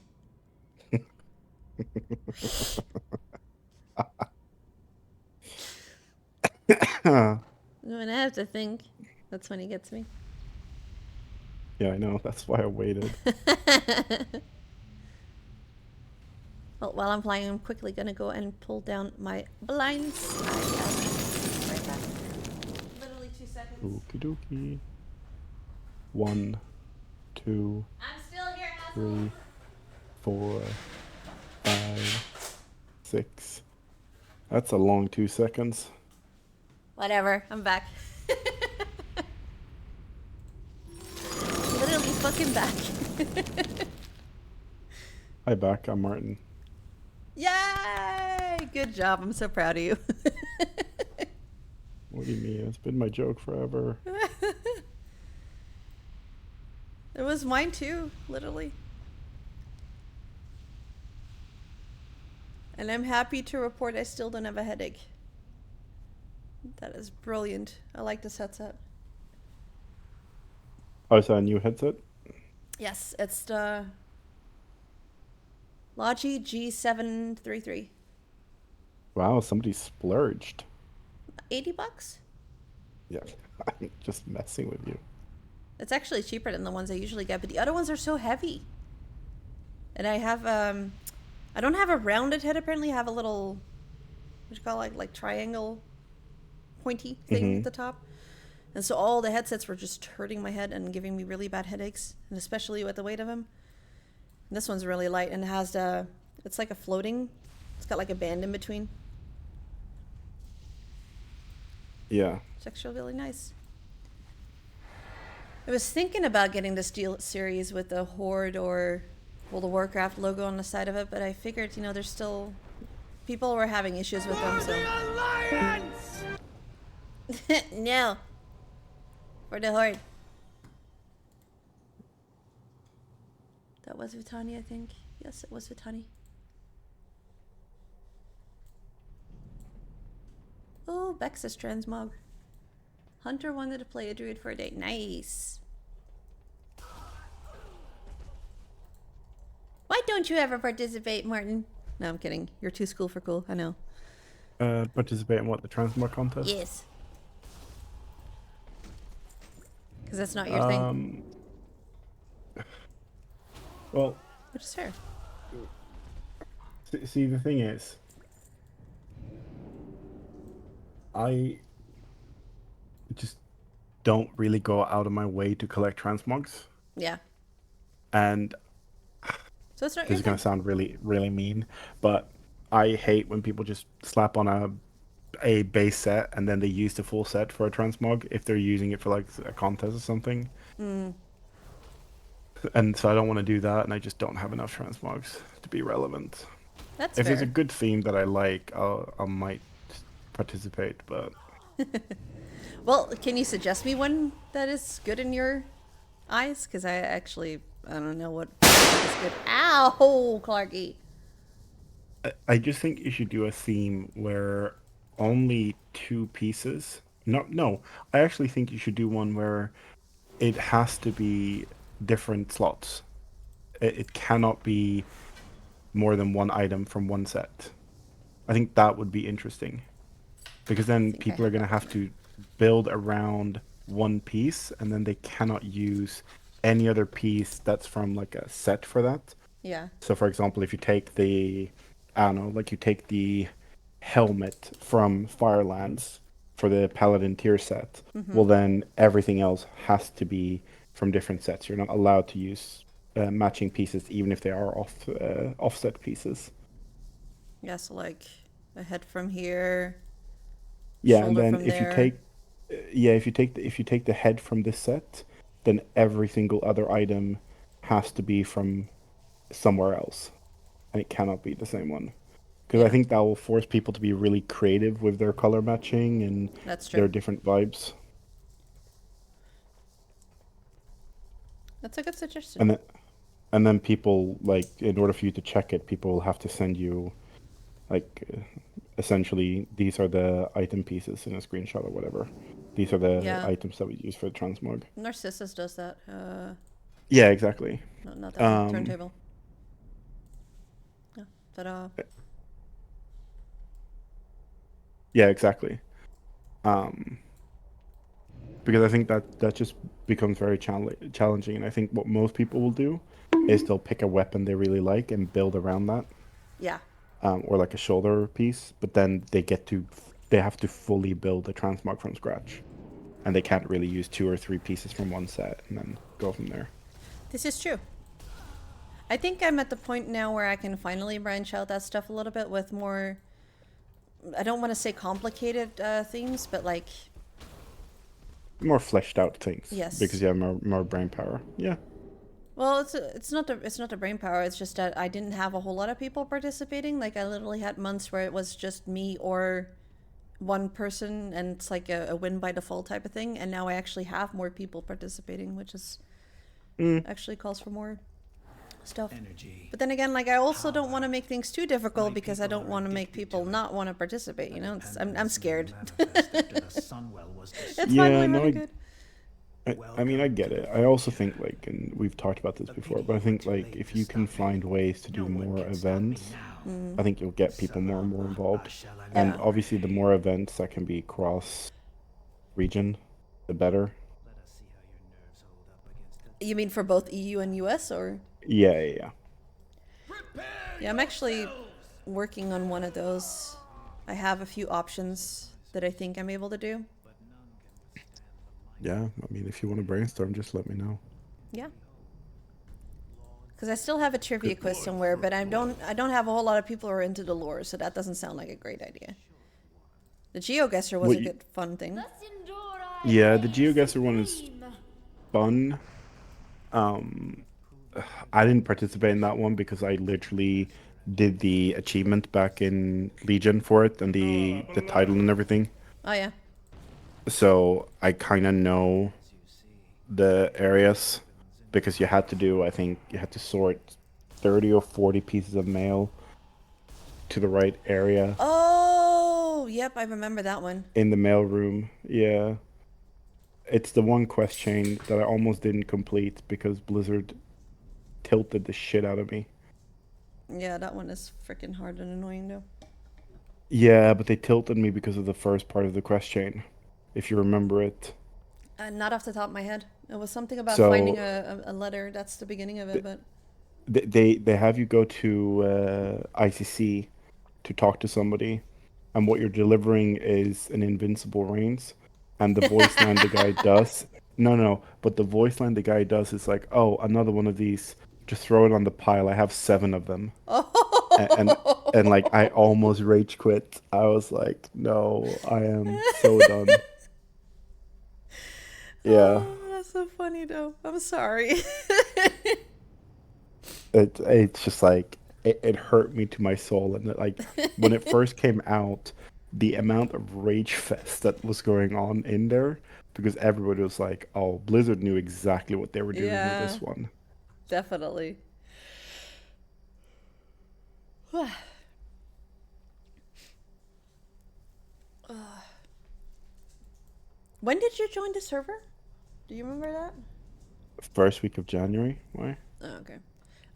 When I have to think, that's when he gets me. Yeah, I know. That's why I waited. Well, while I'm flying, I'm quickly gonna go and pull down my blinds. Right back. Literally 2 seconds. Okie dokie. 1, 2, I'm still here, 3, 4, 5, 6. That's a long 2 seconds. Whatever, I'm back. Literally fucking back. Hi, back. I'm Martin. Yay! Good job. I'm so proud of you. What do you mean? It's been my joke forever. It was mine too, literally. And I'm happy to report I still don't have a headache. That is brilliant. I like this headset. Oh, is that a new headset? Yes, it's the Logi G733. Wow, somebody splurged. $80? Yeah, I'm just messing with you. It's actually cheaper than the ones I usually get, but the other ones are so heavy. And I have, I don't have a rounded head apparently. I have a little, what do you call it, like triangle pointy thing at the top. And so all the headsets were just hurting my head and giving me really bad headaches, and especially with the weight of them. And this one's really light and it has it's like a floating, it's got like a band in between. Yeah. It's actually really nice. I was thinking about getting the Steel series with the Horde or World of Warcraft logo on the side of it, but I figured, you know, there's still people were having issues with them, so. No. For the Horde. That was Vitani, I think. Yes, it was Vitani. Oh, Bex is Transmog. Hunter wanted to play a druid for a day. Nice. Why don't you ever participate, Martin? No, I'm kidding. You're too school for cool. I know. Participate in what, the Transmog contest? Yes. Because that's not your thing. Well, which is fair. See, the thing is, I just don't really go out of my way to collect transmogs. Yeah. And so it's not this is going to sound really, really mean, but I hate when people just slap on a base set and then they use the full set for a transmog if they're using it for like a contest or something. And so I don't want to do that, and I just don't have enough transmogs to be relevant. That's if fair. there's a good theme that I like, I might participate, but... Well, can you suggest me one that is good in your eyes? Because I don't know what is good. Ow, Clarky! I just think you should do a theme where only 2 pieces... No, I actually think you should do one where it has to be different slots. It cannot be more than 1 item from 1 set. I think that would be interesting. Because then people are going to have to build around 1 piece, and then they cannot use any other piece that's from like a set for that. Yeah. So for example, if you take the, I don't know, like you take the helmet from Firelands for the Paladin tier set, well then everything else has to be from different sets. You're not allowed to use matching pieces, even if they are offset pieces. Yeah, so like a head from here. Yeah, and shoulder then from if you there. take, if you take the head from this set, then every single other item has to be from somewhere else, and it cannot be the same one. Because I think that will force people to be really creative with their color matching and That's their true. different vibes. That's a good suggestion. And then people, like, in order for you to check it, people will have to send you, like, essentially, these are the item pieces in a screenshot or whatever. These are the items that we use for the transmog. Narcissus does that. Yeah, exactly. No, not that one. Turntable. Yeah. Ta-da. Yeah, exactly. Because I think that just becomes very challenging, and I think what most people will do is they'll pick a weapon they really like and build around that. Yeah. Or like a shoulder piece, but then they have to fully build a transmog from scratch, and they can't really use 2 or 3 pieces from one set and then go from there. This is true. I think I'm at the point now where I can finally branch out that stuff a little bit with more, I don't want to say complicated things, but like more fleshed out things. Yes. Because you have more brain power. Yeah. Well, it's not the brain power. It's just that I didn't have a whole lot of people participating. Like I literally had months where it was just me or one person, and it's like a win by default type of thing. And now I actually have more people participating, which is actually calls for more stuff. But then again, like I also don't want to make things too difficult because I don't want to make people not want to participate. You know, I'm scared. It's finally really good. I mean, I get it. I also think, like, and we've talked about this before, but I think, like, if you can find ways to do more events, I think you'll get people more and more involved. And obviously, the more events that can be cross-region, the better. You mean for both EU and US, or? Yeah. Yeah, I'm actually working on one of those. I have a few options that I think I'm able to do. Yeah, I mean, if you want to brainstorm, just let me know. Yeah. Because I still have a trivia quiz somewhere, but I don't have a whole lot of people who are into the lore, so that doesn't sound like a great idea. The GeoGuessr was a good fun thing. Yeah, the GeoGuessr one is fun. I didn't participate in that one because I literally did the achievement back in Legion for it and the title and everything. Oh yeah. So I kind of know the areas because you had to do, I think you had to sort 30 or 40 pieces of mail to the right area. Oh, yep, I remember that one. In the mail room, yeah. It's the one quest chain that I almost didn't complete because Blizzard tilted the shit out of me. Yeah, that one is freaking hard and annoying though. Yeah, but they tilted me because of the first part of the quest chain, if you remember it. Not off the top of my head. It was something about finding a letter. That's the beginning of it, but... They have you go to ICC to talk to somebody, and what you're delivering is an invincible reigns, and the voice line the guy does... No, but the voice line the guy does is like, oh, another one of these, just throw it on the pile, I have 7 of them. And like, I almost rage quit. I was like, no, I am so done. Yeah. Oh, that's so funny though. I'm sorry. It's just like, it hurt me to my soul. And like, when it first came out, the amount of rage fest that was going on in there, because everybody was like, oh, Blizzard knew exactly what they were doing with this one. Definitely. When did you join the server? Do you remember that? First week of January. Why? Oh, okay.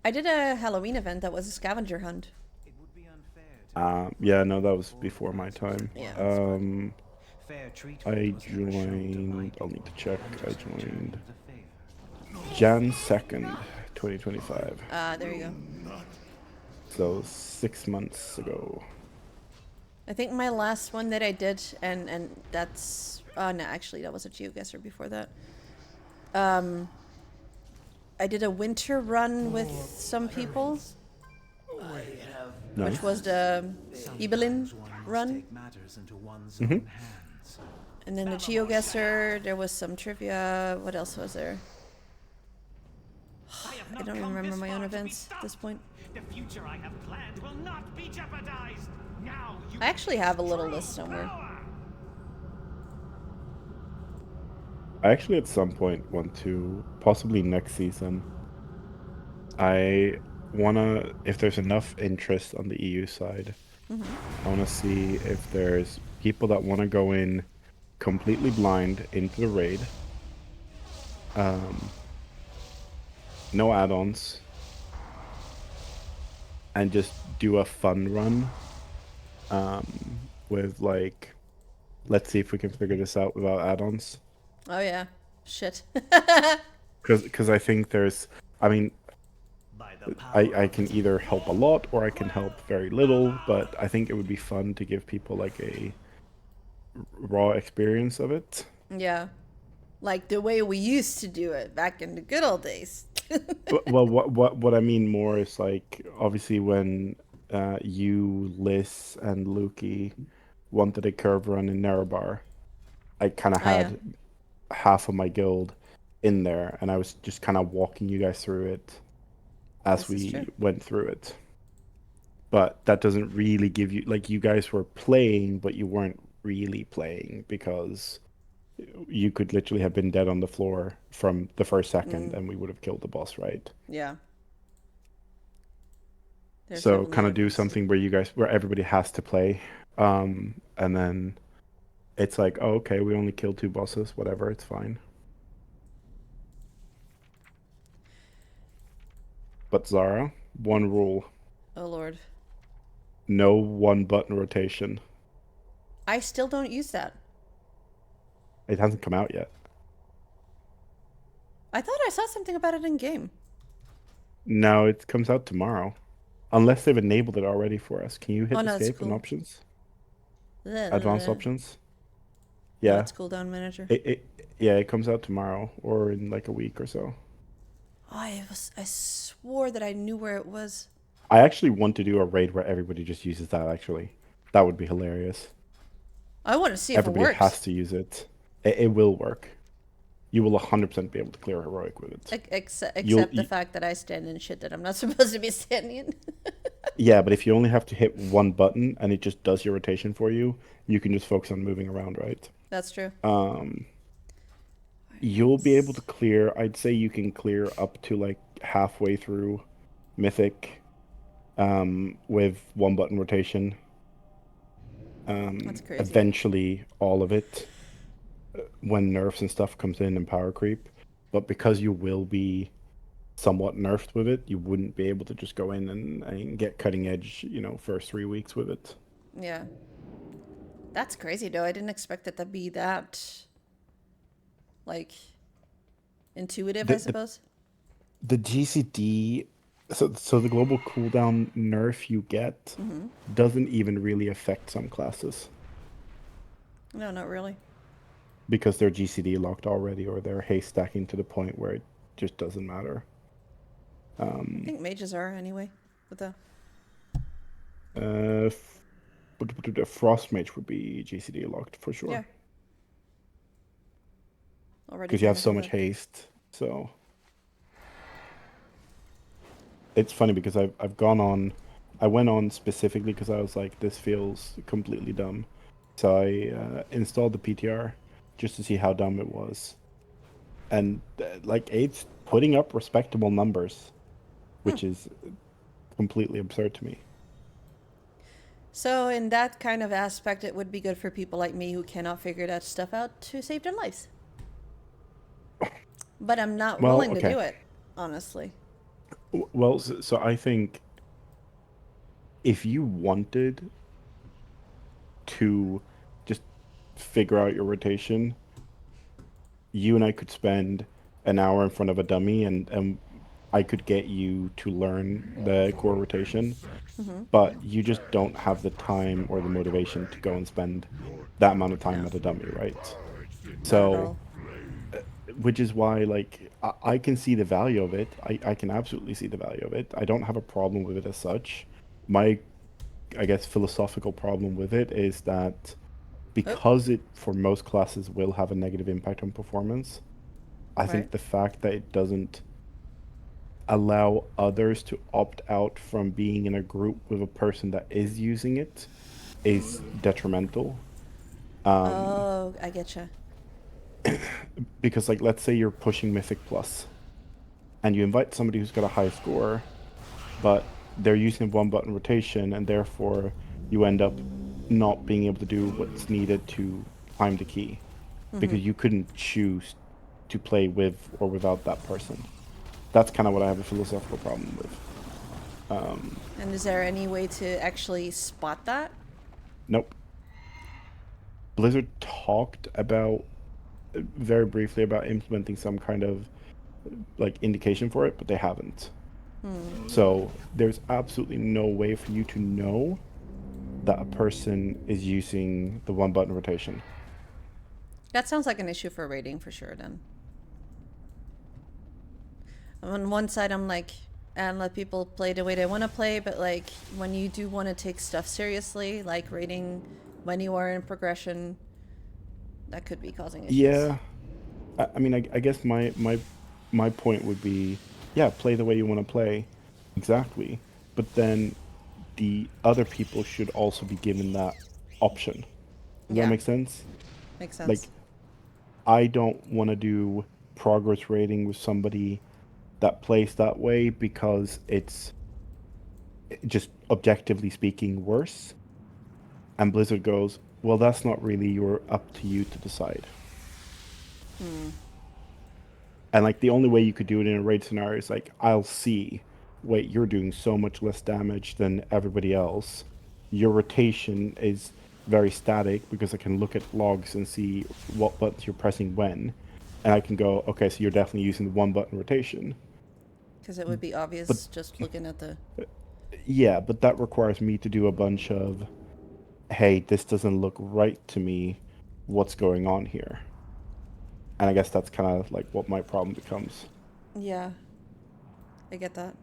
I did a Halloween event that was a scavenger hunt. Yeah, no, that was before my time. Yeah. I joined, I'll need to check, I joined Jan 2nd, 2025. There you go. So 6 months ago. I think my last one that I did, and that's, no, actually that was a GeoGuessr before that. I did a winter run with some people, which was the Ibelin run. Matters into one's Mhm. own hands. And then the GeoGuessr, there was some trivia. What else was there? I don't even remember my own events at this point. The future I have planned will not be jeopardized. Now you I actually have a little list somewhere. I actually at some point want to, possibly next season, I wanna, if there's enough interest on the EU side, I wanna see if there's people that wanna go in completely blind into the raid. No add-ons. And just do a fun run. With like, let's see if we can figure this out without add-ons. Oh yeah, shit. Because I think there's, I mean, I can either help a lot or I can help very little, but I think it would be fun to give people like a raw experience of it. Yeah, like the way we used to do it back in the good old days. Well, what I mean more is like, obviously when you, Liz, and Lukey wanted a curve run in Nerebar, I kind of had half of my guild in there, and I was just kind of walking you guys through it as we went through it. But that doesn't really give you, like, you guys were playing, but you weren't really playing because you could literally have been dead on the floor from the first second and we would have killed the boss, right? Yeah. So kind of do something where you guys, where everybody has to play. And then it's like, oh, okay, we only killed 2 bosses, whatever, it's fine. But Zara, one rule. Oh lord. No 1-button rotation. I still don't use that. It hasn't come out yet. I thought I saw something about it in game. No, it comes out tomorrow. Unless they've enabled it already for us. Can you hit escape in options? Advanced options? Yeah. That's cooldown manager. Yeah, it comes out tomorrow or in like a week or so. Oh, I swore that I knew where it was. I actually want to do a raid where everybody just uses that, actually. That would be hilarious. I want to see if it works. Everybody has to use it. It will work. You will 100% be able to clear heroic with it. Except the fact that I stand in shit that I'm not supposed to be standing in. Yeah, but if you only have to hit 1 button and it just does your rotation for you, you can just focus on moving around, right? That's true. You'll be able to clear, I'd say you can clear up to like halfway through Mythic with 1-button rotation. That's crazy. Eventually all of it when nerfs and stuff comes in and power creep. But because you will be somewhat nerfed with it, you wouldn't be able to just go in and get cutting edge, you know, first 3 weeks with it. Yeah. That's crazy though. I didn't expect it to be that like intuitive, I suppose. The GCD, so the global cooldown nerf you get doesn't even really affect some classes. No, not really. Because they're GCD locked already, or they're haste stacking to the point where it just doesn't matter. I think mages are anyway, with the Frost Mage would be GCD locked for sure. Yeah. Because you have so much haste, so it's funny because I've gone on, I went on specifically because I was like, this feels completely dumb, so I installed the PTR just to see how dumb it was, and like it's putting up respectable numbers, which is completely absurd to me. So in that kind of aspect, it would be good for people like me who cannot figure that stuff out to save their lives. But I'm not willing to do it, honestly. Well, so I think if you wanted to just figure out your rotation, you and I could spend an hour in front of a dummy and I could get you to learn the core rotation, but you just don't have the time or the motivation to go and spend that amount of time at a dummy, right? So, which is why, like, I can see the value of it. I can absolutely see the value of it. I don't have a problem with it as such. My I guess, philosophical problem with it is that because it, for most classes, will have a negative impact on performance, I think the fact that it doesn't allow others to opt out from being in a group with a person that is using it is detrimental. Oh, I getcha. Because, like, let's say you're pushing Mythic Plus, and you invite somebody who's got a high score, but they're using one button rotation, and therefore you end up not being able to do what's needed to climb the key, because you couldn't choose to play with or without that person. That's kind of what I have a philosophical problem with. And is there any way to actually spot that? Nope. Blizzard talked about, very briefly, about implementing some kind of like indication for it, but they haven't. So there's absolutely no way for you to know that a person is using the one button rotation. That sounds like an issue for rating for sure then. On one side I'm like, and let people play the way they want to play, but like when you do want to take stuff seriously, like rating when you are in progression, that could be causing issues. Yeah. I mean, I guess my point would be, yeah, play the way you want to play. Exactly. But then the other people should also be given that option. Does that make sense? Makes sense. Like, I don't want to do progress rating with somebody that plays that way because it's just objectively speaking worse. And Blizzard goes, well, that's not really up to you to decide. And like the only way you could do it in a raid scenario is like, I'll see, wait, you're doing so much less damage than everybody else. Your rotation is very static because I can look at logs and see what buttons you're pressing when. And I can go, okay, so you're definitely using the one button rotation. Because it would be obvious just looking at the... Yeah, but that requires me to do a bunch of, hey, this doesn't look right to me. What's going on here? And I guess that's kind of like what my problem becomes. Yeah. I get that.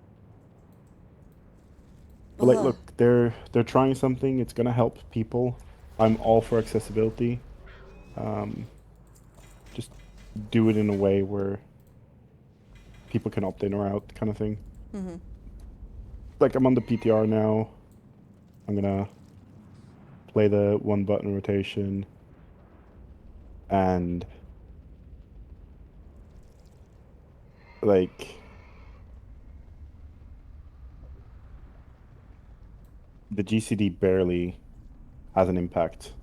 But like, look, they're trying something. It's gonna help people. I'm all for accessibility. Just do it in a way where people can opt in or out, kind of thing. Like, I'm on the PTR now. I'm gonna play the one button rotation, and like the GCD barely has an impact.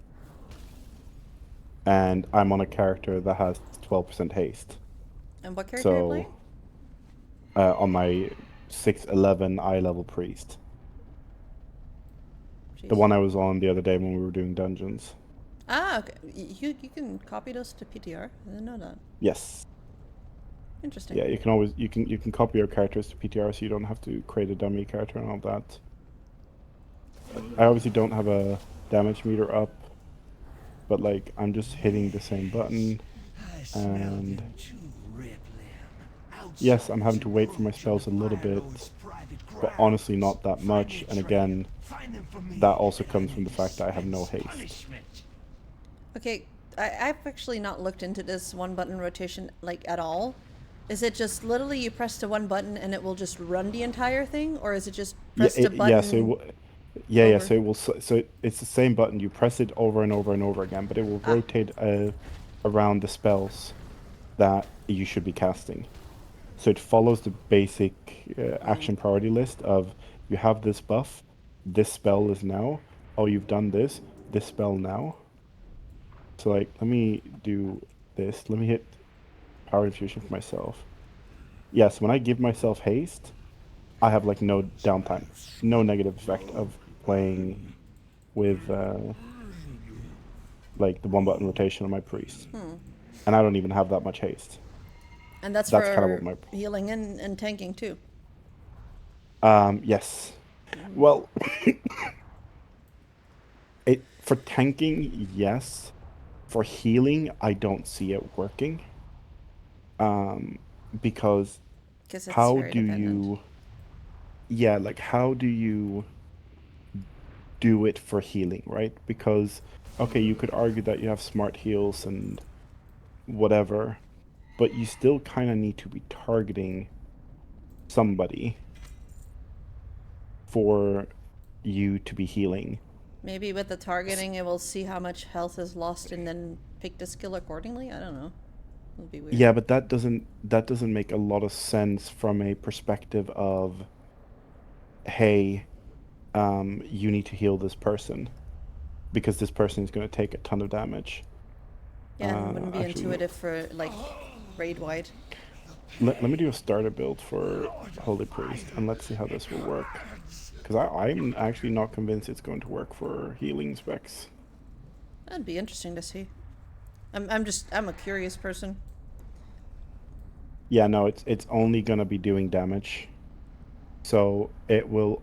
And I'm on a character that has 12% haste. And what character are you playing? On my 611 eye level priest. Jeez. The one I was on the other day when we were doing dungeons. Ah, okay. You can copy those to PTR. I didn't know that. Yes. Interesting. Yeah, you can always you can copy your characters to PTR, so you don't have to create a dummy character and all that. I obviously don't have a damage meter up, but like I'm just hitting the same button, and yes, I'm having to wait for my spells a little bit, but honestly not that much. And again, that also comes from the fact that I have no haste. Okay, I've actually not looked into this one button rotation like at all. Is it just literally you press the one button and it will just run the entire thing, or is it just press the button? Yeah, so it will, yeah, so it will. So it's the same button. You press it over and over and over again, but it will rotate around the spells that you should be casting. So it follows the basic action priority list of you have this buff, this spell is now. Oh, you've done this spell now. So like, let me do this. Let me hit Power Infusion for myself. Yes, when I give myself haste, I have like no downtime, no negative effect of playing with like the one button rotation on my priest. And I don't even have that much haste. And that's kind for of what my healing and tanking too. Yes. Well, for tanking, yes. For healing, I don't see it working. Because how do you... Yeah, like how do you do it for healing, right? Because, okay, you could argue that you have smart heals and whatever, but you still kind of need to be targeting somebody for you to be healing. Maybe with the targeting, it will see how much health is lost and then pick the skill accordingly. I don't know. It would be weird. Yeah, but that doesn't make a lot of sense from a perspective of, hey, you need to heal this person because this person is going to take a ton of damage. Yeah, and wouldn't be Actually, intuitive for like raid wide. let me do a starter build for Holy Priest and let's see how this will work. Because I'm actually not convinced it's going to work for healing specs. That'd be interesting to see. I'm a curious person. Yeah, no, it's only gonna be doing damage. So it will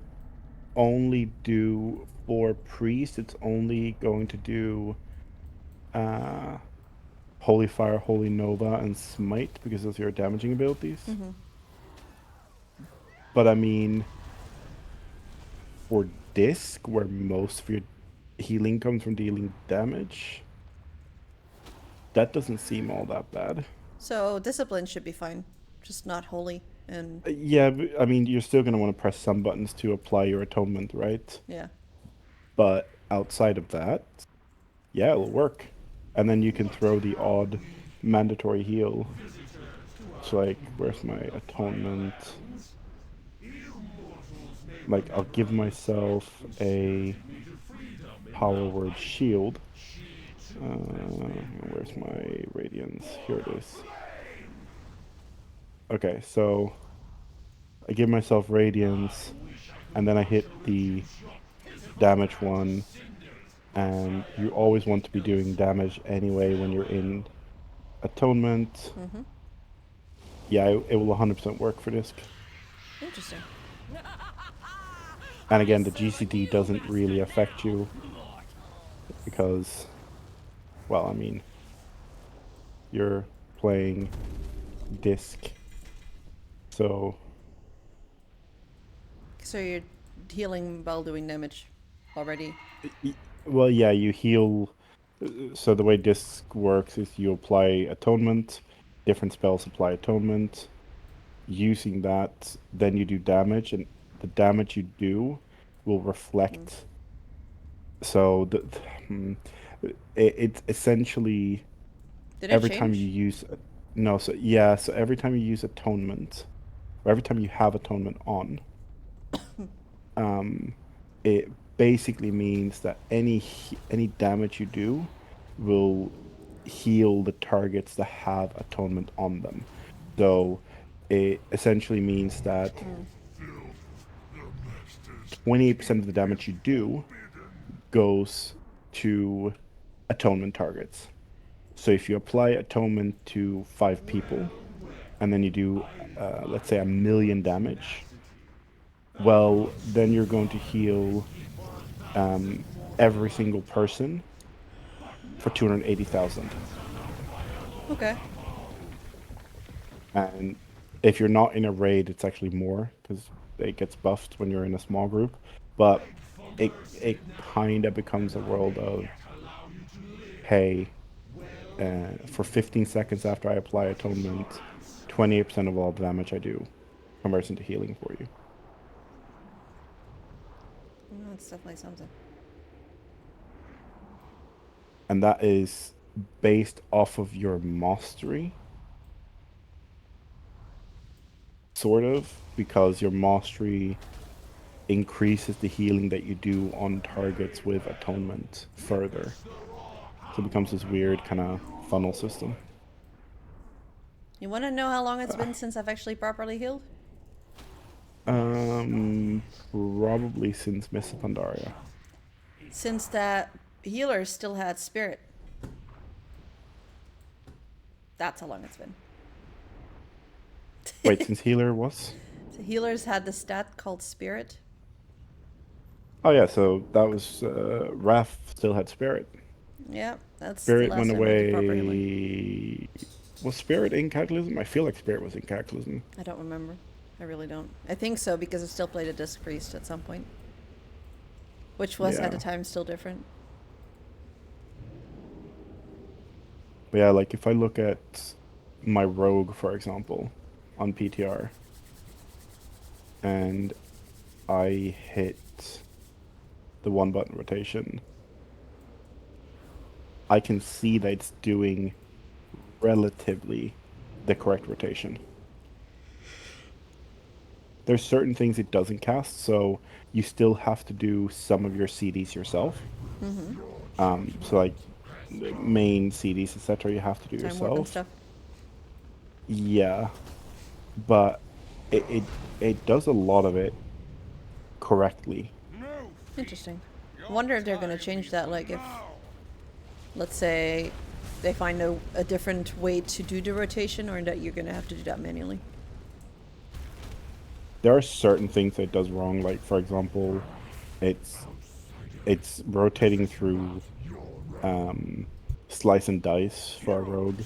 only do for priest, it's only going to do Holy Fire, Holy Nova, and Smite because those are your damaging abilities. Mm-hmm. But I mean, for Disc, where most of your healing comes from dealing damage, that doesn't seem all that bad. So discipline should be fine, just not holy and. Yeah, I mean, you're still gonna want to press some buttons to apply your atonement, right? Yeah. But outside of that, yeah, it'll work. And then you can throw the odd mandatory heal. It's like, where's my atonement? Like, I'll give myself a power word shield. Where's my radiance? Here it is. Okay, so I give myself radiance, and then I hit the damage one, and you always want to be doing damage anyway when you're in atonement. Mm-hmm. Yeah, it will 100% work for Disc. Interesting. And again, the GCD doesn't really affect you because, well, I mean, you're playing Disc, so... So you're healing while doing damage already? Well, yeah, you heal. So the way Disc works is you apply atonement, different spells apply atonement. Using that, then you do damage, and the damage you do will reflect. So it's essentially every time you use so every time you use atonement, or every time you have atonement on, it basically means that any damage you do will heal the targets that have atonement on them. So it essentially means that 28% of the damage you do goes to atonement targets. So if you apply atonement to 5 people, and then you do, let's say, 1,000,000 damage, well, then you're going to heal every single person for 280,000. Okay. And if you're not in a raid, it's actually more because it gets buffed when you're in a small group. But it kind of becomes a world of, hey, for 15 seconds after I apply atonement, 28% of all the damage I do converts into healing for you. That's definitely something. And that is based off of your mastery. Sort of, because your mastery increases the healing that you do on targets with atonement further. So it becomes this weird kind of funnel system. You want to know how long it's been since I've actually properly healed? Probably since Miss Pandaria. Since that healer still had spirit. That's how long it's been. Wait, since healer was? So healers had the stat called spirit. Oh yeah, so that was Raph still had spirit. Yeah, that's Spirit the last went time away. I did proper healing. Was Spirit in Cataclysm? I feel like Spirit was in Cataclysm. I don't remember. I really don't. I think so because I still played a Disc Priest at some point. Which was at Yeah. the time still different. But yeah, like if I look at my rogue, for example, on PTR, and I hit the 1-button rotation, I can see that it's doing relatively the correct rotation. There's certain things it doesn't cast, so you still have to do some of your CDs yourself. So like the main CDs, etc., you have to do Time warp and yourself. stuff. Yeah, but it does a lot of it correctly. Interesting. I wonder if they're going to change that, like if, let's say, they find a different way to do the rotation, or that you're going to have to do that manually. There are certain things that it does wrong, like for example, it's rotating through slice and dice for a rogue,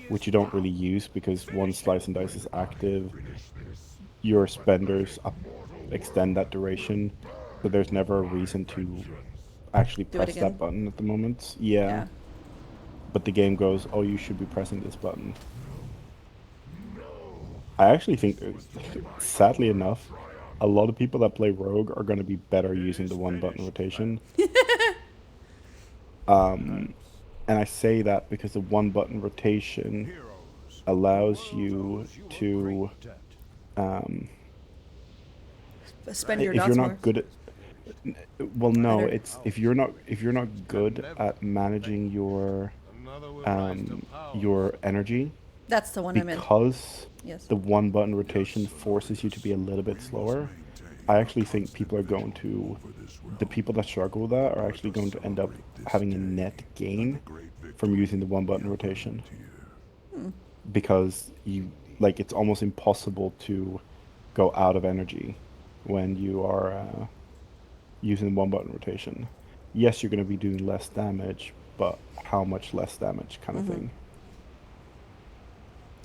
which you don't really use because once slice and dice is active, your spenders extend that duration, so there's never a reason to actually Do it press again. that button at the moment. Yeah. But the game goes, oh, you should be pressing this button. I actually think, sadly enough, a lot of people that play Rogue are going to be better using the 1-button rotation. And I say that because the 1-button rotation allows you to, Spend your if dots you're more. not good at, well, no, it's if you're not good at managing your energy. That's the one I meant. Because Yes. the 1-button rotation forces you to be a little bit slower. I actually think the people that struggle with that are actually going to end up having a net gain from using the 1-button rotation. Because it's almost impossible to go out of energy when you are using the 1-button rotation. Yes, you're going to be doing less damage, but how much less damage kind of thing.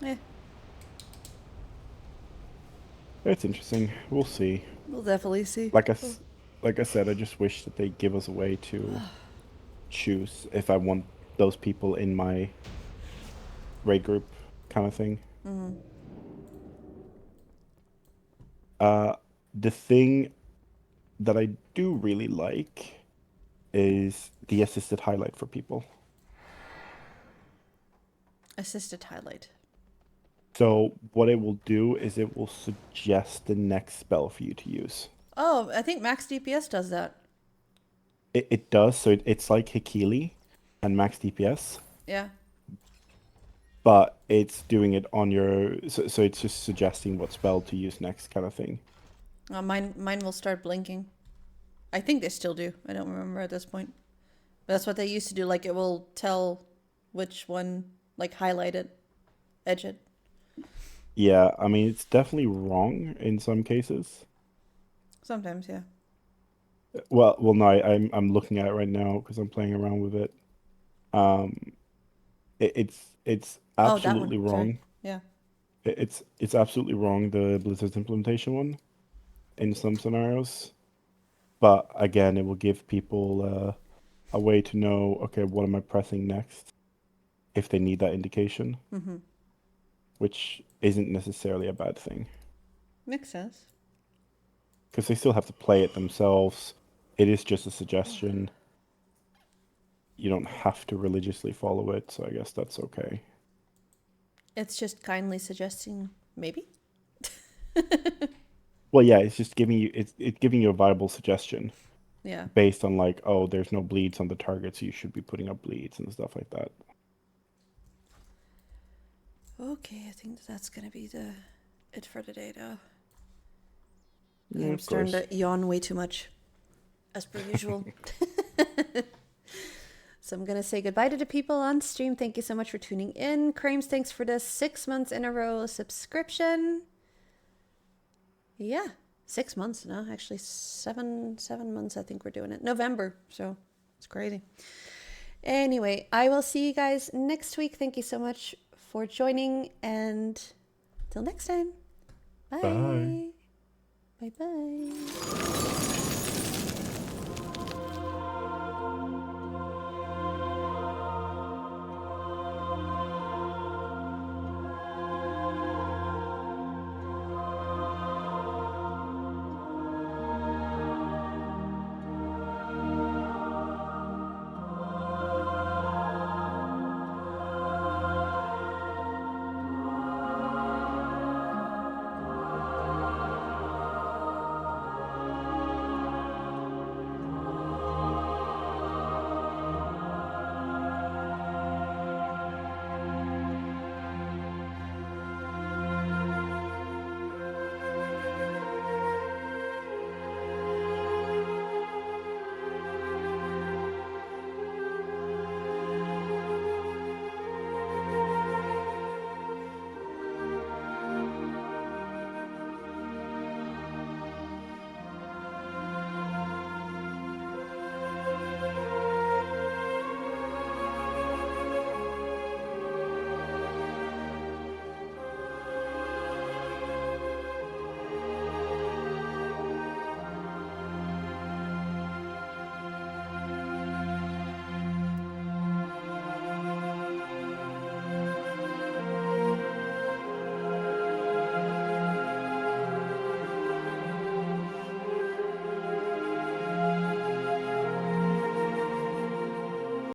Yeah. It's interesting. We'll see. We'll definitely see. Like I said, I just wish that they give us a way to choose if I want those people in my raid group kind of thing. The thing that I do really like is the assisted highlight for people. Assisted highlight. So what it will do is it will suggest the next spell for you to use. Oh, I think max DPS does that. It does, so it's like Hikili and max DPS. Yeah. But it's doing it on your... So it's just suggesting what spell to use next kind of thing. Mine will start blinking. I think they still do. I don't remember at this point. But that's what they used to do. Like, it will tell which one, like, highlight it, edge it. Yeah, I mean, it's definitely wrong in some cases. Sometimes, yeah. Well, no, I'm looking at it right now because I'm playing around with it. It's absolutely wrong. wrong. Sorry. Yeah. It's absolutely wrong, the Blizzard's implementation one, in some scenarios. But again, it will give people a way to know, okay, what am I pressing next, if they need that indication. Which isn't necessarily a bad thing. Makes sense. Because they still have to play it themselves. It is just a suggestion. You don't have to religiously follow it, so I guess that's okay. It's just kindly suggesting, maybe? Well, yeah, it's just giving you it's giving you a viable suggestion. Yeah. Based on like, oh, there's no bleeds on the target, so you should be putting up bleeds and stuff like that. Okay, I think that's gonna be it for today, though. Yeah, I'm of starting course. to yawn way too much, as per usual. So I'm gonna say goodbye to the people on stream. Thank you so much for tuning in. Crames, thanks for the 6 months in a row subscription. Yeah, 6 months now. Actually, seven months. I think we're doing it. November. So it's crazy. Anyway, I will see you guys next week. Thank you so much for joining, and till next time. Bye. Bye. Bye. Bye.